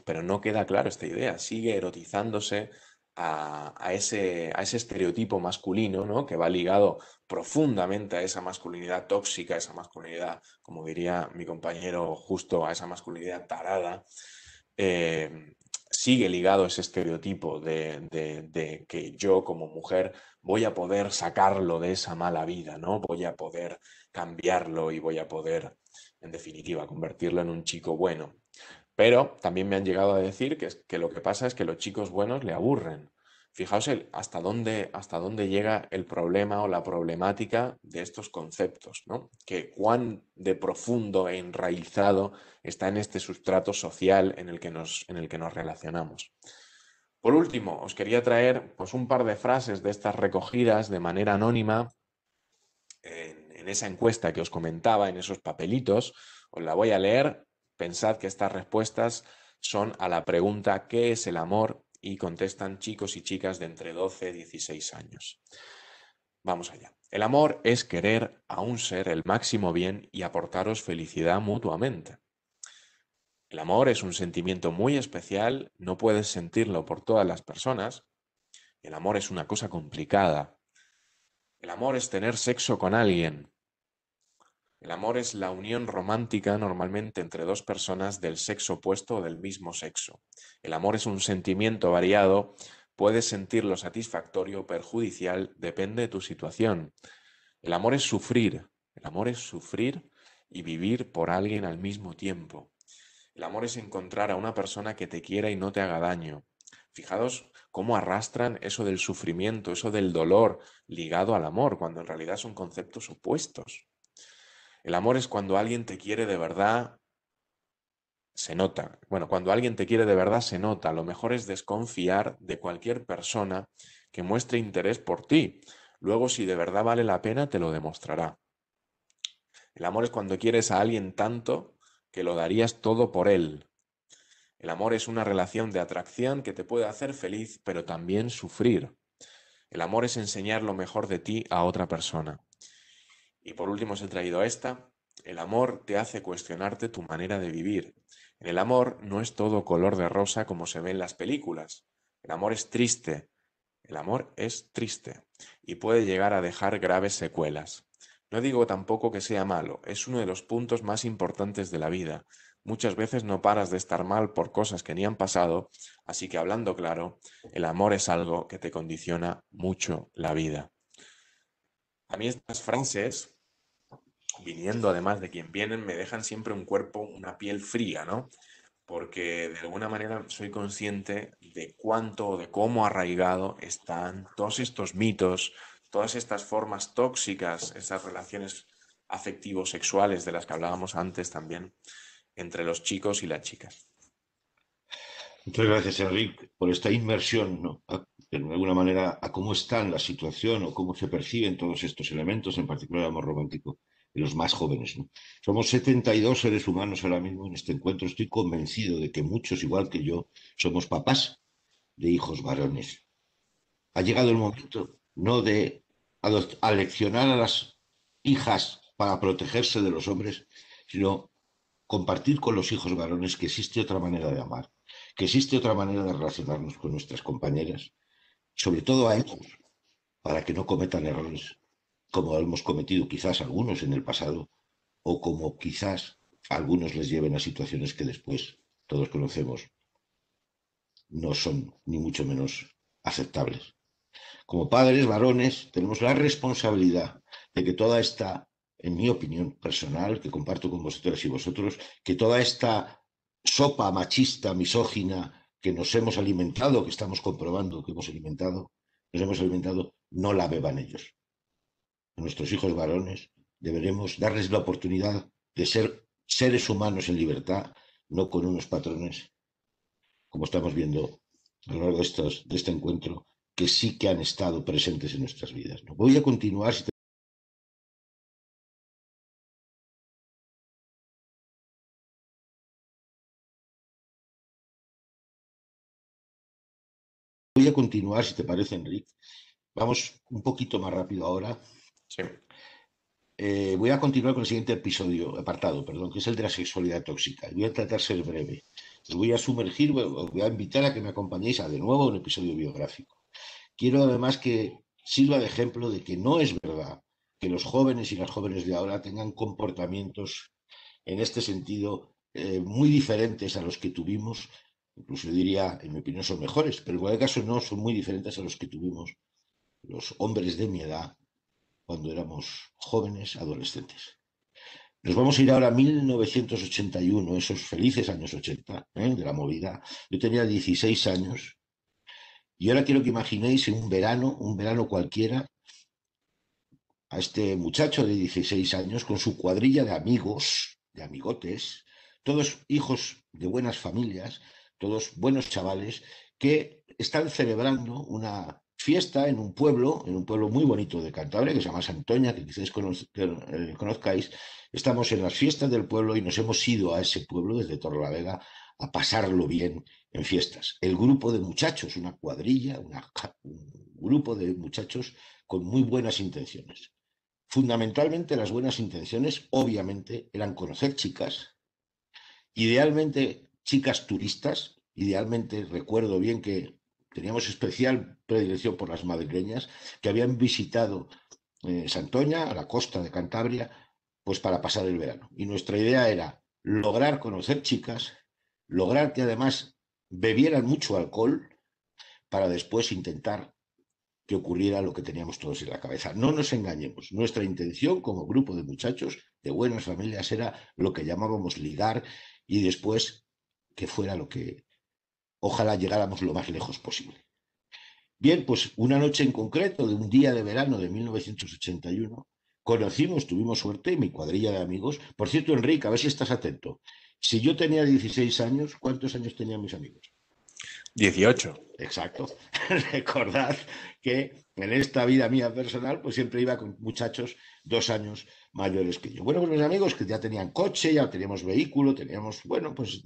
Pero no queda claro esta idea. Sigue erotizándose a ese estereotipo masculino, ¿no? Que va ligado profundamente a esa masculinidad tóxica, a esa masculinidad, como diría mi compañero justo, a esa masculinidad tarada. Sigue ligado ese estereotipo de que yo como mujer voy a poder sacarlo de esa mala vida, ¿no? Voy a poder cambiarlo y voy a poder, en definitiva, convertirlo en un chico bueno. Pero también me han llegado a decir que lo que pasa es que los chicos buenos le aburren. Fijaos hasta dónde llega el problema o la problemática de estos conceptos, ¿no? Que cuán de profundo e enraizado está en este sustrato social en el que nos relacionamos. Por último, os quería traer pues, un par de frases de estas recogidas de manera anónima en esa encuesta que os comentaba, en esos papelitos. Os la voy a leer. Pensad que estas respuestas son a la pregunta ¿qué es el amor? Y contestan chicos y chicas de entre 12 y 16 años. Vamos allá. El amor es querer a un ser el máximo bien y aportaros felicidad mutuamente. El amor es un sentimiento muy especial, no puedes sentirlo por todas las personas. El amor es una cosa complicada. El amor es tener sexo con alguien. El amor es la unión romántica normalmente entre dos personas del sexo opuesto o del mismo sexo. El amor es un sentimiento variado, puedes sentirlo satisfactorio o perjudicial, depende de tu situación. El amor es sufrir, y vivir por alguien al mismo tiempo. El amor es encontrar a una persona que te quiera y no te haga daño. Fijaos cómo arrastran eso del sufrimiento, eso del dolor ligado al amor, cuando en realidad son conceptos opuestos. El amor es cuando alguien te quiere de verdad, se nota. Bueno, cuando alguien te quiere de verdad, se nota. Lo mejor es desconfiar de cualquier persona que muestre interés por ti. Luego, si de verdad vale la pena, te lo demostrará. El amor es cuando quieres a alguien tanto que lo darías todo por él. El amor es una relación de atracción que te puede hacer feliz, pero también sufrir. El amor es enseñar lo mejor de ti a otra persona. Y por último os he traído esta. El amor te hace cuestionarte tu manera de vivir. En el amor no es todo color de rosa como se ve en las películas. El amor es triste. El amor es triste y puede llegar a dejar graves secuelas. No digo tampoco que sea malo, es uno de los puntos más importantes de la vida. Muchas veces no paras de estar mal por cosas que ni han pasado, así que hablando claro, el amor es algo que te condiciona mucho la vida. A mí estas frases, viniendo además de quien vienen, me dejan siempre un cuerpo, una piel fría, ¿no? Porque de alguna manera soy consciente de cuánto o de cómo arraigado están todos estos mitos, todas estas formas tóxicas, esas relaciones afectivos sexuales de las que hablábamos antes también, entre los chicos y las chicas. Muchas gracias, Enrique, por esta inmersión, ¿no? De alguna manera, a cómo está la situación o cómo se perciben todos estos elementos, en particular el amor romántico, en los más jóvenes, ¿no? Somos 72 seres humanos ahora mismo en este encuentro. Estoy convencido de que muchos, igual que yo, somos papás de hijos varones. Ha llegado el momento no de aleccionar a las hijas para protegerse de los hombres, sino compartir con los hijos varones que existe otra manera de amar, que existe otra manera de relacionarnos con nuestras compañeras, sobre todo a ellos, para que no cometan errores como hemos cometido quizás algunos en el pasado, o como quizás algunos les lleven a situaciones que después todos conocemos no son ni mucho menos aceptables. Como padres varones tenemos la responsabilidad de que toda esta, en mi opinión personal, que comparto con vosotras y vosotros, que toda esta sopa machista, misógina, que nos hemos alimentado, que estamos comprobando que nos hemos alimentado, no la beban ellos. A nuestros hijos varones deberemos darles la oportunidad de ser seres humanos en libertad, no con unos patrones, como estamos viendo a lo largo de este encuentro, que sí que han estado presentes en nuestras vidas, ¿no? Voy a continuar, si te parece, Enrique. Vamos un poquito más rápido ahora. Sí. Voy a continuar con el siguiente apartado, que es el de la sexualidad tóxica. Voy a tratar de ser breve. Os voy a sumergir, os voy a invitar a que me acompañéis de nuevo un episodio biográfico. Quiero además que sirva de ejemplo de que no es verdad que los jóvenes y las jóvenes de ahora tengan comportamientos en este sentido muy diferentes a los que tuvimos. Incluso diría, en mi opinión, son mejores, pero en cualquier caso no son muy diferentes a los que tuvimos los hombres de mi edad cuando éramos jóvenes, adolescentes. Nos vamos a ir ahora a 1981, esos felices años 80, de la movida. Yo tenía 16 años y ahora quiero que imaginéis en un verano cualquiera, a este muchacho de 16 años con su cuadrilla de amigos, de amigotes, todos hijos de buenas familias, todos buenos chavales, que están celebrando una fiesta en un pueblo muy bonito de Cantabria, que se llama Santoña, que quizás conozcáis. Estamos en las fiestas del pueblo y nos hemos ido a ese pueblo desde Torrelavega a pasarlo bien en fiestas. El grupo de muchachos, una cuadrilla, un grupo de muchachos con muy buenas intenciones. Fundamentalmente las buenas intenciones, obviamente, eran conocer chicas, idealmente chicas turistas, idealmente recuerdo bien que teníamos especial predilección por las madrileñas que habían visitado Santoña, a la costa de Cantabria, pues para pasar el verano. Y nuestra idea era lograr conocer chicas, lograr que además bebieran mucho alcohol para después intentar que ocurriera lo que teníamos todos en la cabeza. No nos engañemos, nuestra intención como grupo de muchachos de buenas familias era lo que llamábamos ligar y después que fuera lo que ojalá llegáramos lo más lejos posible. Bien, pues una noche en concreto de un día de verano de 1981 conocimos, tuvimos suerte, mi cuadrilla de amigos. Por cierto, Enrique, a ver si estás atento. Si yo tenía 16 años, ¿cuántos años tenían mis amigos? 18. Exacto. Recordad que en esta vida mía personal, pues siempre iba con muchachos 2 años mayores que yo. Bueno, pues mis amigos que ya tenían coche, ya teníamos vehículo, teníamos, bueno, pues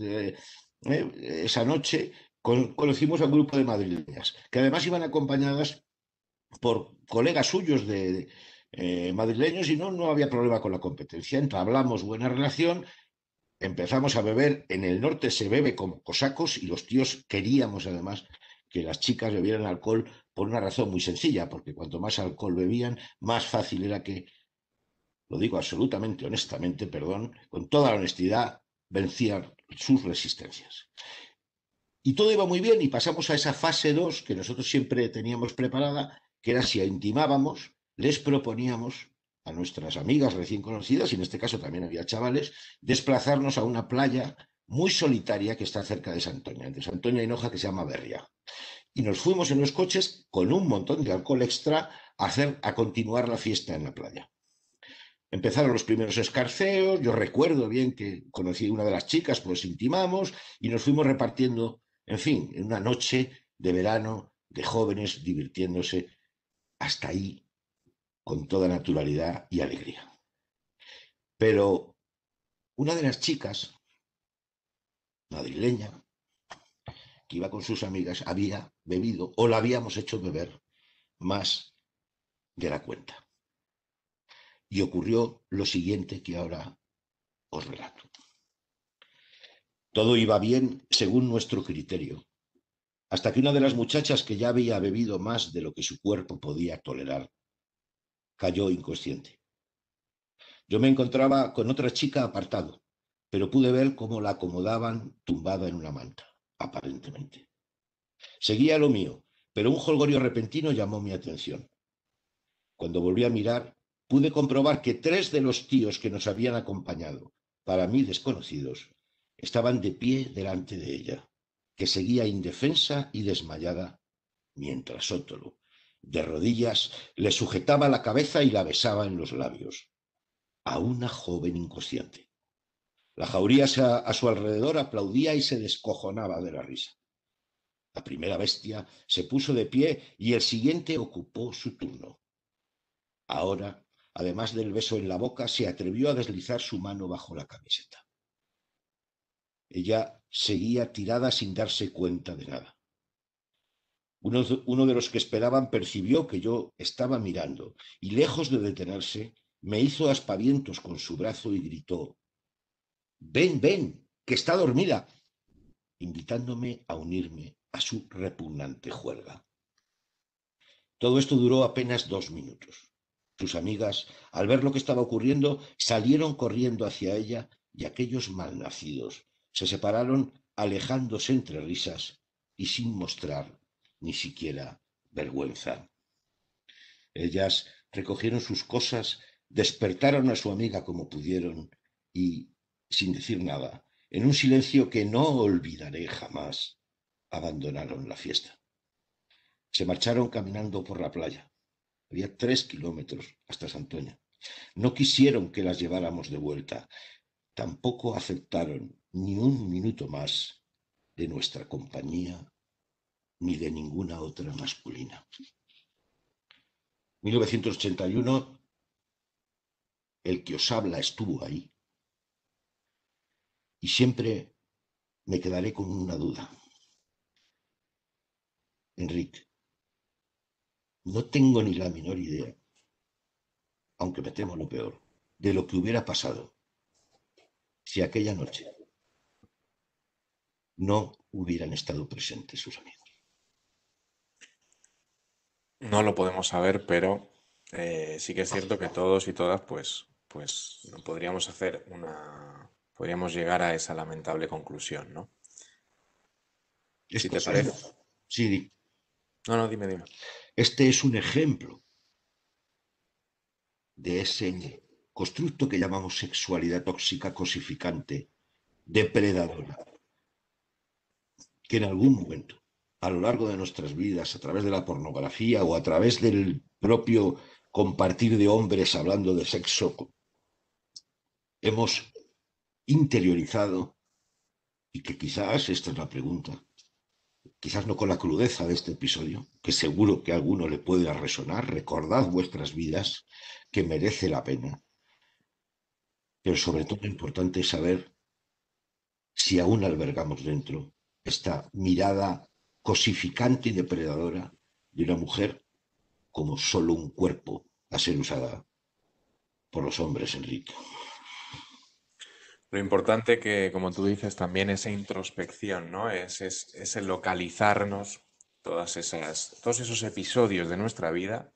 esa noche conocimos a un grupo de madrileñas, que además iban acompañadas por colegas suyos de madrileños y no había problema con la competencia. Entablamos buena relación. Empezamos a beber, en el norte se bebe como cosacos y los tíos queríamos además que las chicas bebieran alcohol por una razón muy sencilla, porque cuanto más alcohol bebían, más fácil era que, lo digo absolutamente honestamente, perdón, con toda la honestidad, vencían sus resistencias. Y todo iba muy bien y pasamos a esa fase 2 que nosotros siempre teníamos preparada, que era si intimábamos, les proponíamos a nuestras amigas recién conocidas, y en este caso también había chavales, desplazarnos a una playa muy solitaria que está cerca de Santoña, entre Santoña y Noja, que se llama Berria. Y nos fuimos en los coches con un montón de alcohol extra a continuar la fiesta en la playa. Empezaron los primeros escarceos, yo recuerdo bien que conocí a una de las chicas, pues intimamos y nos fuimos repartiendo, en fin, en una noche de verano de jóvenes divirtiéndose hasta ahí con toda naturalidad y alegría. Pero una de las chicas, madrileña, que iba con sus amigas, había bebido o la habíamos hecho beber más de la cuenta. Y ocurrió lo siguiente que ahora os relato. Todo iba bien según nuestro criterio, hasta que una de las muchachas que ya había bebido más de lo que su cuerpo podía tolerar, cayó inconsciente. Yo me encontraba con otra chica apartado, pero pude ver cómo la acomodaban tumbada en una manta, aparentemente. Seguía lo mío, pero un jolgorio repentino llamó mi atención. Cuando volví a mirar, pude comprobar que 3 de los tíos que nos habían acompañado, para mí desconocidos, estaban de pie delante de ella, que seguía indefensa y desmayada, mientras otro, de rodillas, le sujetaba la cabeza y la besaba en los labios, a una joven inconsciente. La jauría a su alrededor aplaudía y se descojonaba de la risa. La primera bestia se puso de pie y el siguiente ocupó su turno. Ahora, además del beso en la boca, se atrevió a deslizar su mano bajo la camiseta. Ella seguía tirada sin darse cuenta de nada. Uno de los que esperaban percibió que yo estaba mirando y, lejos de detenerse, me hizo aspavientos con su brazo y gritó: «Ven, ven, que está dormida», invitándome a unirme a su repugnante juerga. Todo esto duró apenas 2 minutos. Sus amigas, al ver lo que estaba ocurriendo, salieron corriendo hacia ella y aquellos malnacidos se separaron alejándose entre risas y sin mostrar ni siquiera vergüenza. Ellas recogieron sus cosas, despertaron a su amiga como pudieron y, sin decir nada, en un silencio que no olvidaré jamás, abandonaron la fiesta. Se marcharon caminando por la playa. Había 3 kilómetros hasta Santoña. No quisieron que las lleváramos de vuelta. Tampoco aceptaron ni un minuto más de nuestra compañía ni de ninguna otra masculina. 1981, el que os habla estuvo ahí y siempre me quedaré con una duda. Enrique, no tengo ni la menor idea, aunque me temo lo peor, de lo que hubiera pasado si aquella noche no hubieran estado presentes sus amigos. No lo podemos saber, pero sí que es cierto que todos y todas pues pues podríamos llegar a esa lamentable conclusión, ¿no? Si te parece. Sí, No, dime. este es un ejemplo de ese constructo que llamamos sexualidad tóxica, cosificante, depredadora, que en algún momento, a lo largo de nuestras vidas, a través de la pornografía o a través del propio compartir de hombres hablando de sexo, hemos interiorizado, y que quizás, esta es la pregunta, quizás no con la crudeza de este episodio, que seguro que a alguno le puede resonar, recordad vuestras vidas, que merece la pena, pero sobre todo importante es saber si aún albergamos dentro esta mirada cosificante y depredadora de una mujer como solo un cuerpo a ser usada por los hombres, Enrique. Lo importante que, como tú dices, también esa introspección, ¿no? Es el localizarnos todos esos episodios de nuestra vida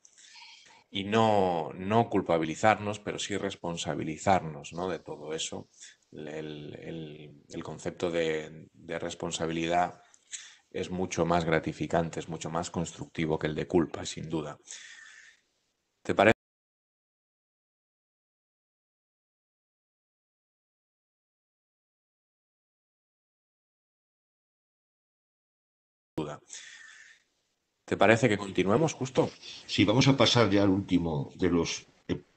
y no culpabilizarnos, pero sí responsabilizarnos, ¿no? De todo eso. El concepto de responsabilidad es mucho más gratificante, es mucho más constructivo que el de culpa, sin duda. ¿Te parece? ¿Te parece que continuemos justo? Sí, vamos a pasar ya al último de los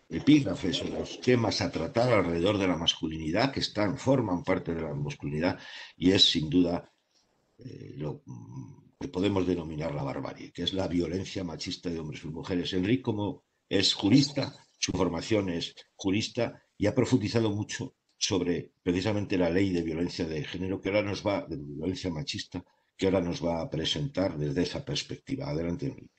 epígrafes o los temas a tratar alrededor de la masculinidad, que forman parte de la masculinidad, y es sin duda lo que podemos denominar la barbarie, que es la violencia machista de hombres y mujeres. Enrique, como es jurista, su formación es jurista y ha profundizado mucho sobre precisamente la ley de violencia de género, que ahora de violencia machista, que ahora nos va a presentar desde esa perspectiva. Adelante, Enrique.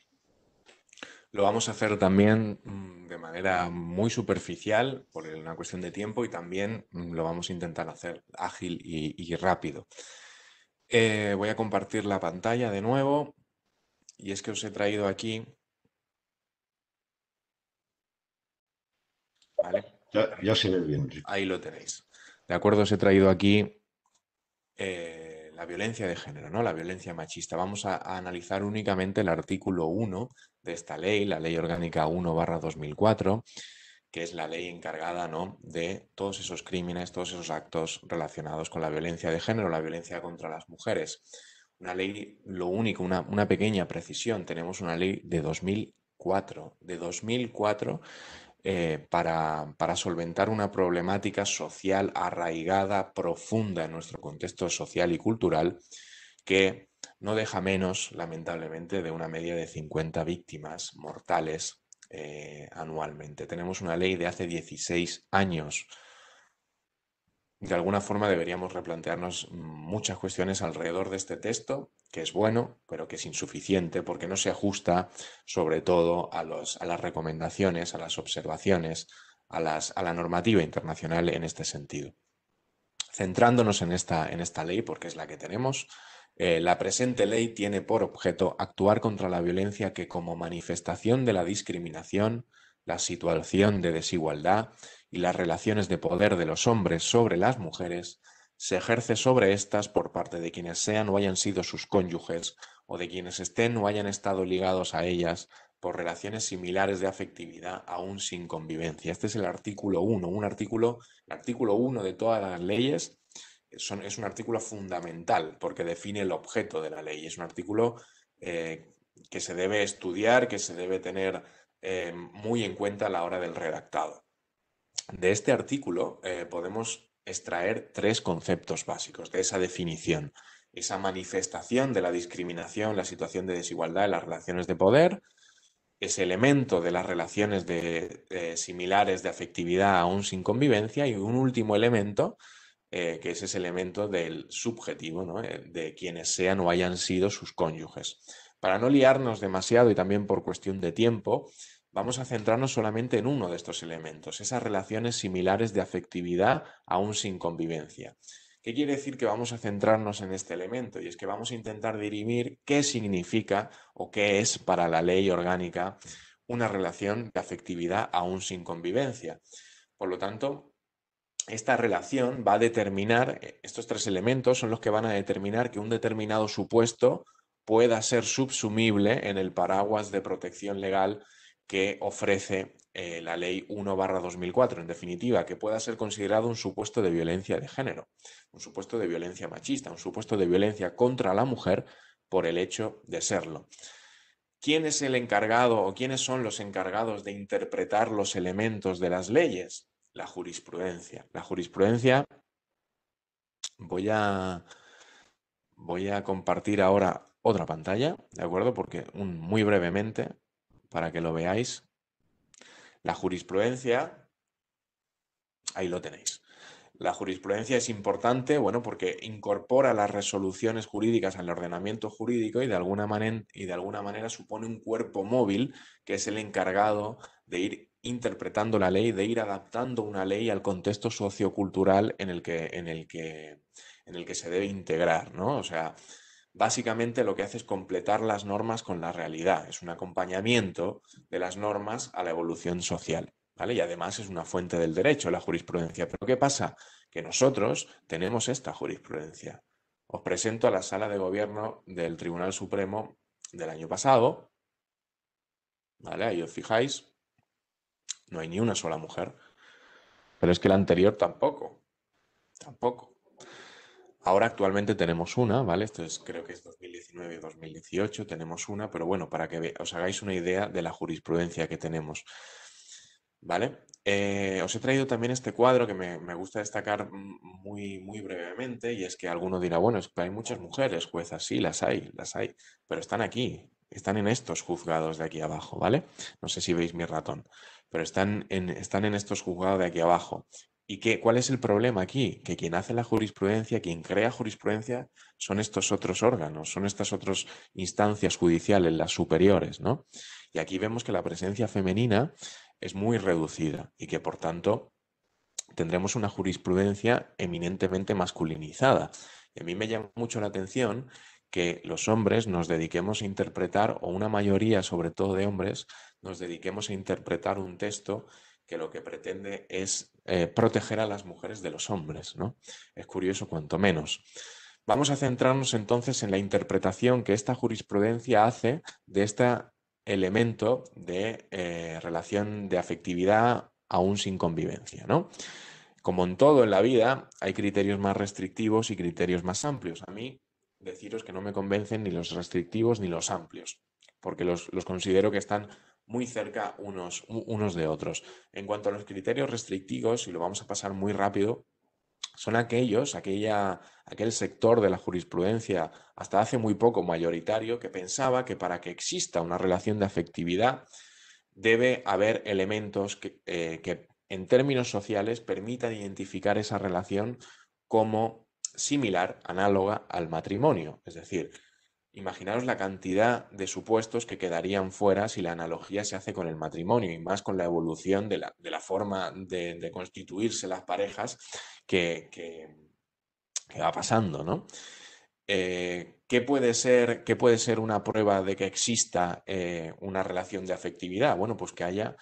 Lo vamos a hacer también de manera muy superficial por una cuestión de tiempo y también lo vamos a intentar hacer ágil y rápido. Voy a compartir la pantalla de nuevo y es que os he traído aquí. ¿Vale? Ya se ve bien, Enrique. Ahí lo tenéis. De acuerdo, os he traído aquí la violencia de género, ¿no? La violencia machista. Vamos a analizar únicamente el artículo 1 de esta ley, la Ley Orgánica 1/2004, que es la ley encargada, ¿no?, de todos esos crímenes, todos esos actos relacionados con la violencia de género, la violencia contra las mujeres. Una ley, lo único, una pequeña precisión, tenemos una ley de 2004, para solventar una problemática social arraigada, profunda en nuestro contexto social y cultural, que no deja menos, lamentablemente, de una media de 50 víctimas mortales anualmente. Tenemos una ley de hace 16 años. De alguna forma deberíamos replantearnos muchas cuestiones alrededor de este texto, que es bueno, pero que es insuficiente porque no se ajusta sobre todo a las recomendaciones, a las observaciones, a la normativa internacional en este sentido. Centrándonos en esta ley, porque es la que tenemos, la presente ley tiene por objeto actuar contra la violencia que, como manifestación de la discriminación, la situación de desigualdad y las relaciones de poder de los hombres sobre las mujeres, se ejerce sobre éstas por parte de quienes sean o hayan sido sus cónyuges o de quienes estén o hayan estado ligados a ellas por relaciones similares de afectividad aún sin convivencia. Este es el artículo 1, el artículo 1 de todas las leyes. Es un artículo fundamental porque define el objeto de la ley. Es un artículo que se debe estudiar, que se debe tener muy en cuenta a la hora del redactado. De este artículo podemos extraer 3 conceptos básicos de esa definición. Esa manifestación de la discriminación, la situación de desigualdad en las relaciones de poder, ese elemento de las relaciones similares de afectividad aún sin convivencia y un último elemento que es ese elemento del subjetivo, ¿no?, de quienes sean o hayan sido sus cónyuges. Para no liarnos demasiado y también por cuestión de tiempo, vamos a centrarnos solamente en uno de estos elementos, esas relaciones similares de afectividad aún sin convivencia. ¿Qué quiere decir que vamos a centrarnos en este elemento? Y es que vamos a intentar dirimir qué significa o qué es para la ley orgánica una relación de afectividad aún sin convivencia. Por lo tanto, esta relación va a determinar, estos tres elementos son los que van a determinar que un determinado supuesto pueda ser subsumible en el paraguas de protección legal que ofrece la Ley 1/2004. En definitiva, que pueda ser considerado un supuesto de violencia de género, un supuesto de violencia machista, un supuesto de violencia contra la mujer por el hecho de serlo. ¿Quién es el encargado o quiénes son los encargados de interpretar los elementos de las leyes? La jurisprudencia. La jurisprudencia, voy a compartir ahora otra pantalla, ¿de acuerdo? Porque muy brevemente, para que lo veáis, la jurisprudencia, ahí lo tenéis. La jurisprudencia es importante, bueno, porque incorpora las resoluciones jurídicas al ordenamiento jurídico y de alguna manera supone un cuerpo móvil que es el encargado de ir interpretando la ley, de ir adaptando una ley al contexto sociocultural en el que se debe integrar, ¿no? O sea, básicamente lo que hace es completar las normas con la realidad, es un acompañamiento de las normas a la evolución social, ¿vale? Y además es una fuente del derecho, la jurisprudencia. Pero ¿qué pasa? Que nosotros tenemos esta jurisprudencia. Os presento a la Sala de Gobierno del Tribunal Supremo del año pasado, ¿vale? Ahí os fijáis, no hay ni una sola mujer, pero es que la anterior tampoco. Ahora actualmente tenemos una, ¿vale? Esto creo que es 2019 y 2018, tenemos una, pero bueno, para que os hagáis una idea de la jurisprudencia que tenemos, ¿vale? Os he traído también este cuadro que me gusta destacar muy brevemente, y es que alguno dirá, bueno, es que hay muchas mujeres juezas, sí, las hay, pero están aquí, están en estos juzgados de aquí abajo, ¿vale? No sé si veis mi ratón, pero están en estos juzgados de aquí abajo. ¿Y cuál es el problema aquí? Que quien hace la jurisprudencia, quien crea jurisprudencia, son estos otros órganos, son estas otras instancias judiciales, las superiores, ¿no? Y aquí vemos que la presencia femenina es muy reducida y que, por tanto, tendremos una jurisprudencia eminentemente masculinizada. Y a mí me llama mucho la atención que los hombres nos dediquemos a interpretar, o una mayoría, sobre todo de hombres, nos dediquemos a interpretar un texto que lo que pretende es proteger a las mujeres de los hombres, ¿no? Es curioso, cuanto menos. Vamos a centrarnos entonces en la interpretación que esta jurisprudencia hace de este elemento de relación de afectividad aún sin convivencia, ¿no? Como en todo en la vida, hay criterios más restrictivos y criterios más amplios. A mí, deciros que no me convencen ni los restrictivos ni los amplios, porque los considero que están muy cerca unos de otros. En cuanto a los criterios restrictivos, y lo vamos a pasar muy rápido, son aquel sector de la jurisprudencia hasta hace muy poco mayoritario, que pensaba que para que exista una relación de afectividad debe haber elementos que en términos sociales permitan identificar esa relación como similar, análoga al matrimonio. Es decir, imaginaros la cantidad de supuestos que quedarían fuera si la analogía se hace con el matrimonio, y más con la evolución de la forma de constituirse las parejas que va pasando, ¿no? ¿Qué puede ser una prueba de que exista una relación de afectividad? Bueno, pues que haya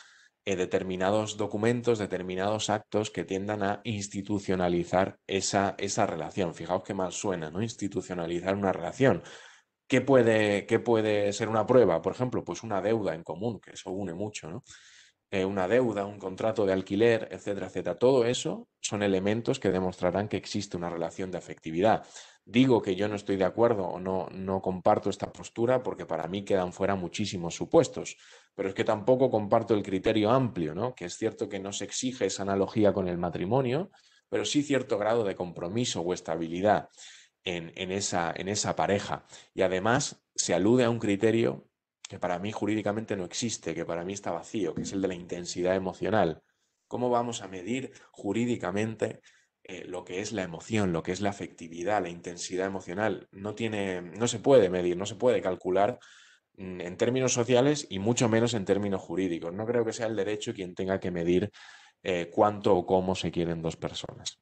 determinados documentos, determinados actos que tiendan a institucionalizar esa relación. Fijaos qué mal suena, ¿no? Institucionalizar una relación. ¿Qué puede ser una prueba? Por ejemplo, pues una deuda en común, que eso une mucho, ¿no? Una deuda, un contrato de alquiler, etcétera, etcétera. Todo eso son elementos que demostrarán que existe una relación de afectividad. Digo que yo no estoy de acuerdo o no comparto esta postura porque para mí quedan fuera muchísimos supuestos, pero es que tampoco comparto el criterio amplio, ¿no? Que es cierto que no se exige esa analogía con el matrimonio, pero sí cierto grado de compromiso o estabilidad en esa pareja. Y además se alude a un criterio que para mí jurídicamente no existe, que para mí está vacío, que es el de la intensidad emocional. ¿Cómo vamos a medir jurídicamente lo que es la emoción, lo que es la afectividad, la intensidad emocional? No se puede medir, no se puede calcular en términos sociales y mucho menos en términos jurídicos. No creo que sea el derecho quien tenga que medir cuánto o cómo se quieren dos personas.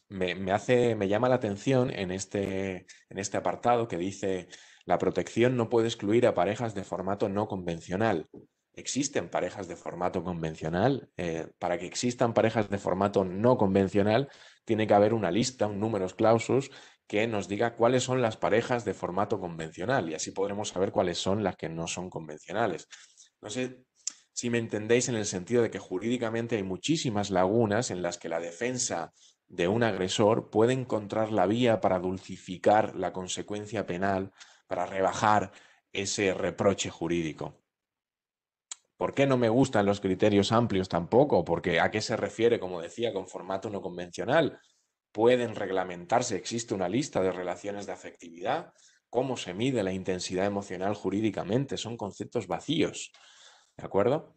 Me llama la atención en este apartado que dice: la protección no puede excluir a parejas de formato no convencional. existen parejas de formato convencional. Para que existan parejas de formato no convencional, tiene que haber una lista, un numerus clausus, que nos diga cuáles son las parejas de formato convencional y así podremos saber cuáles son las que no son convencionales. No sé si me entendéis en el sentido de que jurídicamente hay muchísimas lagunas en las que la defensa de un agresor puede encontrar la vía para dulcificar la consecuencia penal, para rebajar ese reproche jurídico. ¿Por qué no me gustan los criterios amplios tampoco? Porque ¿a qué se refiere, como decía, con formato no convencional? Pueden reglamentarse, existe una lista de relaciones de afectividad, cómo se mide la intensidad emocional jurídicamente, son conceptos vacíos, ¿de acuerdo?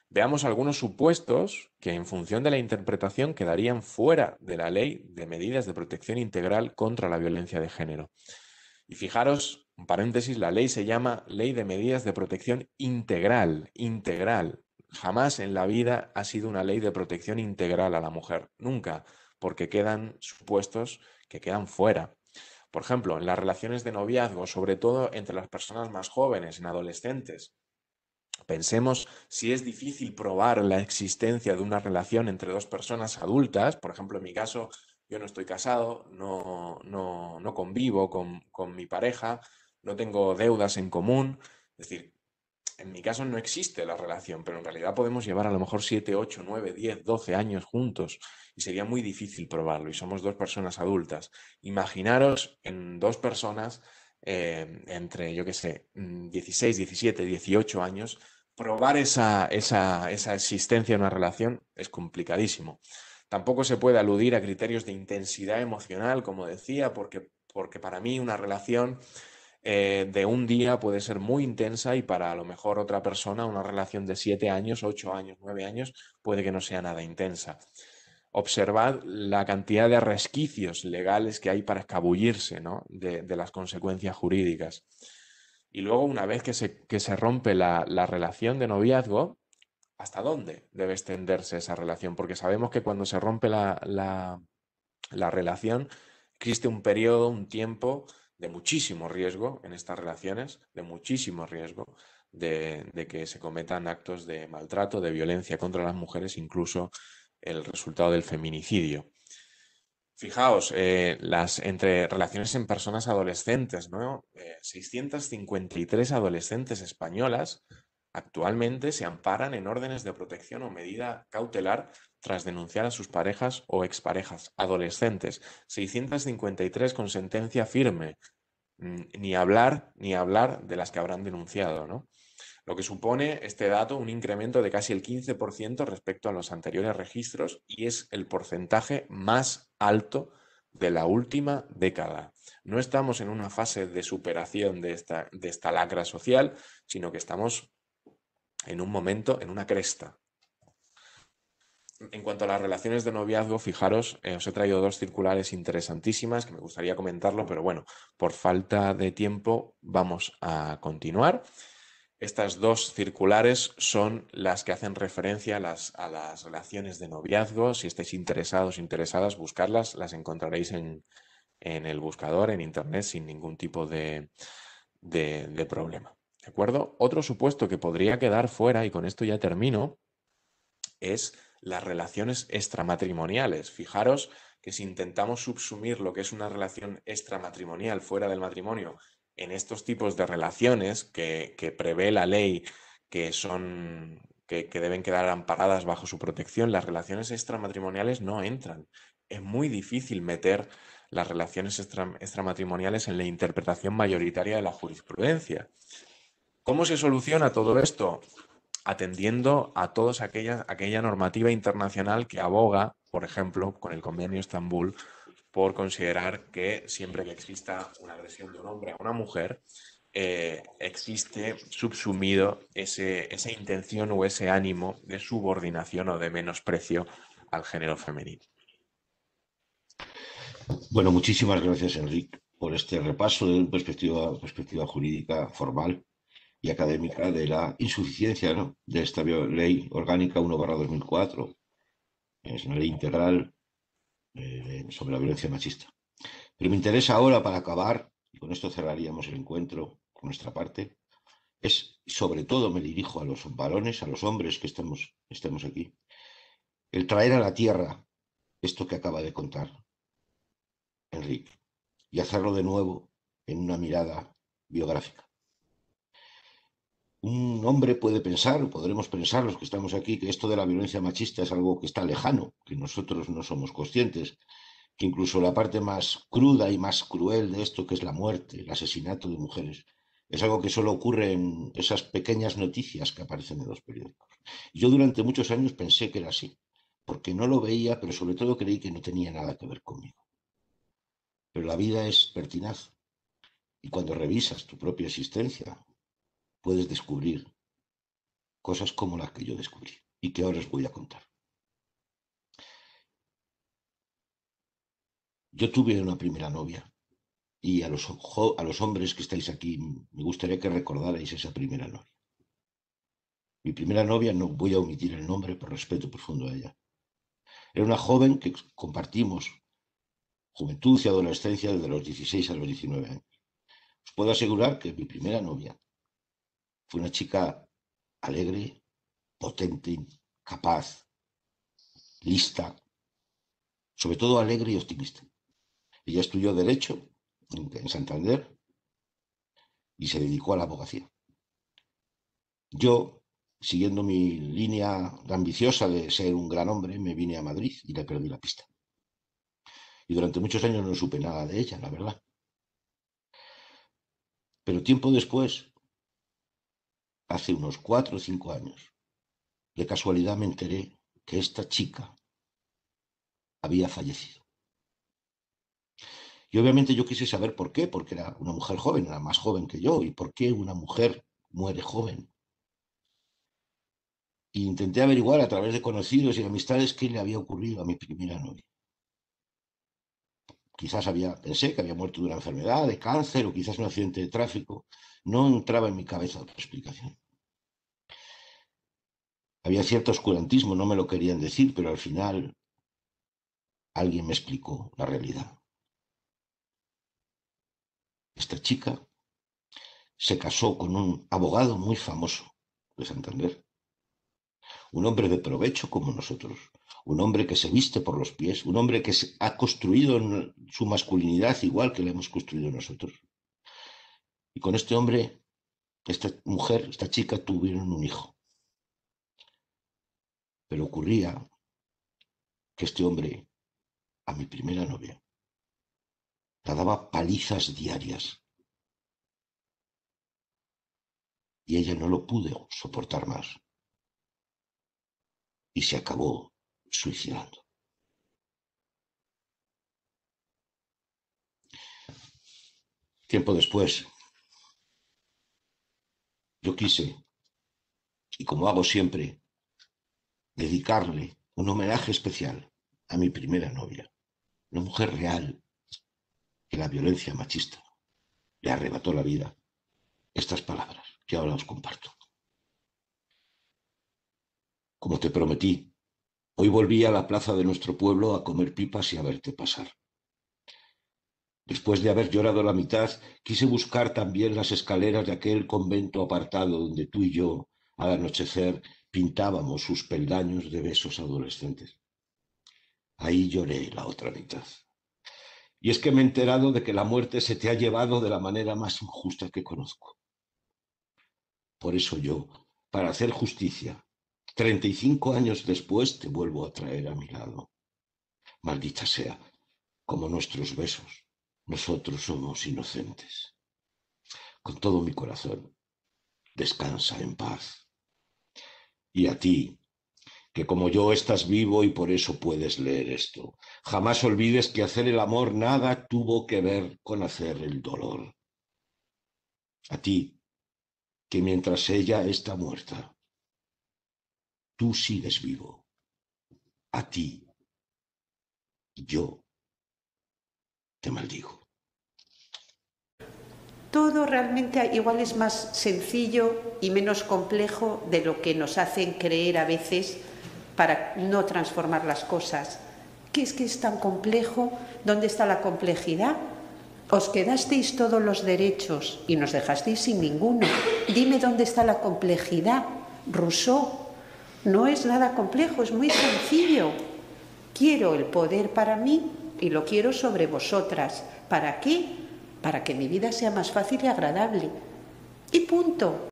Veamos algunos supuestos que en función de la interpretación quedarían fuera de la ley de medidas de protección integral contra la violencia de género. Y fijaros, un paréntesis, la ley se llama Ley de Medidas de Protección Integral, integral. Jamás en la vida ha sido una ley de protección integral a la mujer, nunca, porque quedan supuestos que quedan fuera. Por ejemplo, en las relaciones de noviazgo, sobre todo entre las personas más jóvenes, en adolescentes, pensemos si es difícil probar la existencia de una relación entre dos personas adultas. Por ejemplo, en mi caso, yo no estoy casado, no convivo con mi pareja, no tengo deudas en común. Es decir, en mi caso no existe la relación, pero en realidad podemos llevar a lo mejor 7, 8, 9, 10, 12 años juntos y sería muy difícil probarlo y somos dos personas adultas. Imaginaros en dos personas entre, yo qué sé, 16, 17, 18 años, probar esa existencia de una relación es complicadísimo. Tampoco se puede aludir a criterios de intensidad emocional, como decía, porque para mí una relación de un día puede ser muy intensa y para a lo mejor otra persona una relación de 7 años, 8 años, 9 años puede que no sea nada intensa. Observad la cantidad de resquicios legales que hay para escabullirse, ¿no?, de las consecuencias jurídicas. Y luego, una vez que se rompe la relación de noviazgo, ¿hasta dónde debe extenderse esa relación? Porque sabemos que cuando se rompe la relación, existe un periodo, un tiempo de muchísimo riesgo en estas relaciones, de muchísimo riesgo de que se cometan actos de maltrato, de violencia contra las mujeres, incluso el resultado del feminicidio. Fijaos, entre relaciones en personas adolescentes, ¿no? 653 adolescentes españolas actualmente se amparan en órdenes de protección o medida cautelar tras denunciar a sus parejas o exparejas adolescentes. 653 con sentencia firme. Ni hablar de las que habrán denunciado, ¿no? Lo que supone este dato un incremento de casi el 15% respecto a los anteriores registros y es el porcentaje más alto de la última década. No estamos en una fase de superación de esta lacra social, sino que estamos en un momento, en una cresta. En cuanto a las relaciones de noviazgo, fijaros, os he traído dos circulares interesantísimas que me gustaría comentarlo, pero bueno, por falta de tiempo vamos a continuar. Estas dos circulares son las que hacen referencia a las relaciones de noviazgo. Si estáis interesados, interesadas, buscarlas, las encontraréis en el buscador, en internet, sin ningún tipo de problema. ¿De acuerdo? Otro supuesto que podría quedar fuera, y con esto ya termino, es las relaciones extramatrimoniales. Fijaros que si intentamos subsumir lo que es una relación extramatrimonial fuera del matrimonio en estos tipos de relaciones que prevé la ley que deben quedar amparadas bajo su protección, las relaciones extramatrimoniales no entran. Es muy difícil meter las relaciones extramatrimoniales en la interpretación mayoritaria de la jurisprudencia. ¿Cómo se soluciona todo esto? Atendiendo a toda aquella normativa internacional que aboga, por ejemplo, con el Convenio Estambul, por considerar que siempre que exista una agresión de un hombre a una mujer, existe subsumido esa intención o ese ánimo de subordinación o de menosprecio al género femenino. Bueno, muchísimas gracias, Enrique, por este repaso de perspectiva jurídica formal y académica de la insuficiencia, ¿no?, de esta ley orgánica 1/2004. Es una ley integral sobre la violencia machista. Pero me interesa ahora, para acabar, y con esto cerraríamos el encuentro por nuestra parte, es y sobre todo me dirijo a los varones, a los hombres que estamos aquí, el traer a la tierra esto que acaba de contar Enrique y hacerlo de nuevo en una mirada biográfica. Un hombre puede pensar, o podremos pensar los que estamos aquí, que esto de la violencia machista es algo que está lejano, que nosotros no somos conscientes, que incluso la parte más cruda y más cruel de esto, que es la muerte, el asesinato de mujeres, es algo que solo ocurre en esas pequeñas noticias que aparecen en los periódicos. Yo durante muchos años pensé que era así, porque no lo veía, pero sobre todo creí que no tenía nada que ver conmigo. Pero la vida es pertinaz, y cuando revisas tu propia existencia, puedes descubrir cosas como las que yo descubrí y que ahora os voy a contar. Yo tuve una primera novia y a los hombres que estáis aquí me gustaría que recordarais esa primera novia. Mi primera novia, no voy a omitir el nombre por respeto profundo a ella. Era una joven que compartimos juventud y adolescencia desde los 16 a los 19 años. Os puedo asegurar que mi primera novia fue una chica alegre, potente, capaz, lista, sobre todo alegre y optimista. Ella estudió Derecho en Santander y se dedicó a la abogacía. Yo, siguiendo mi línea ambiciosa de ser un gran hombre, me vine a Madrid y le perdí la pista. Y durante muchos años no supe nada de ella, la verdad. Pero tiempo después, hace unos 4 o 5 años, de casualidad me enteré que esta chica había fallecido. Y obviamente yo quise saber por qué, porque era una mujer joven, era más joven que yo, y por qué una mujer muere joven. E intenté averiguar a través de conocidos y amistades qué le había ocurrido a mi primera novia. Quizás pensé que había muerto de una enfermedad, de cáncer, o quizás un accidente de tráfico. No entraba en mi cabeza otra explicación. Había cierto oscurantismo, no me lo querían decir, pero al final alguien me explicó la realidad. Esta chica se casó con un abogado muy famoso de Santander. Un hombre de provecho como nosotros. Un hombre que se viste por los pies. Un hombre que ha construido su masculinidad igual que la hemos construido nosotros. Y con este hombre, esta mujer, esta chica tuvieron un hijo. Pero ocurría que este hombre, a mi primera novia, la daba palizas diarias. Y ella no lo pudo soportar más. Y se acabó suicidando. Tiempo después, yo quise, y como hago siempre, dedicarle un homenaje especial a mi primera novia, una mujer real, que la violencia machista le arrebató la vida. Estas palabras que ahora os comparto. Como te prometí, hoy volví a la plaza de nuestro pueblo a comer pipas y a verte pasar. Después de haber llorado la mitad, quise buscar también las escaleras de aquel convento apartado donde tú y yo, al anochecer, pintábamos sus peldaños de besos adolescentes. Ahí lloré la otra mitad. Y es que me he enterado de que la muerte se te ha llevado de la manera más injusta que conozco. Por eso yo, para hacer justicia, 35 años después te vuelvo a traer a mi lado. Maldita sea, como nuestros besos, nosotros somos inocentes. Con todo mi corazón, descansa en paz. Y a ti, que como yo estás vivo y por eso puedes leer esto, jamás olvides que hacer el amor nada tuvo que ver con hacer el dolor. A ti, que mientras ella está muerta, tú sigues vivo. A ti, yo te maldigo. Todo realmente igual es más sencillo y menos complejo de lo que nos hacen creer a veces para no transformar las cosas. ¿Qué es que es tan complejo? ¿Dónde está la complejidad? Os quedasteis todos los derechos y nos dejasteis sin ninguno. Dime dónde está la complejidad. Rousseau, no es nada complejo, es muy sencillo. Quiero el poder para mí y lo quiero sobre vosotras. ¿Para qué? Para que mi vida sea más fácil y agradable. Y punto.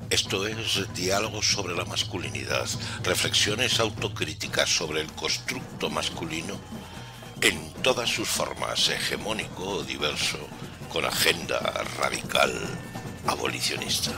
Esto es Diálogos sobre la masculinidad, reflexiones autocríticas sobre el constructo masculino en todas sus formas, hegemónico o diverso, con agenda radical abolicionista.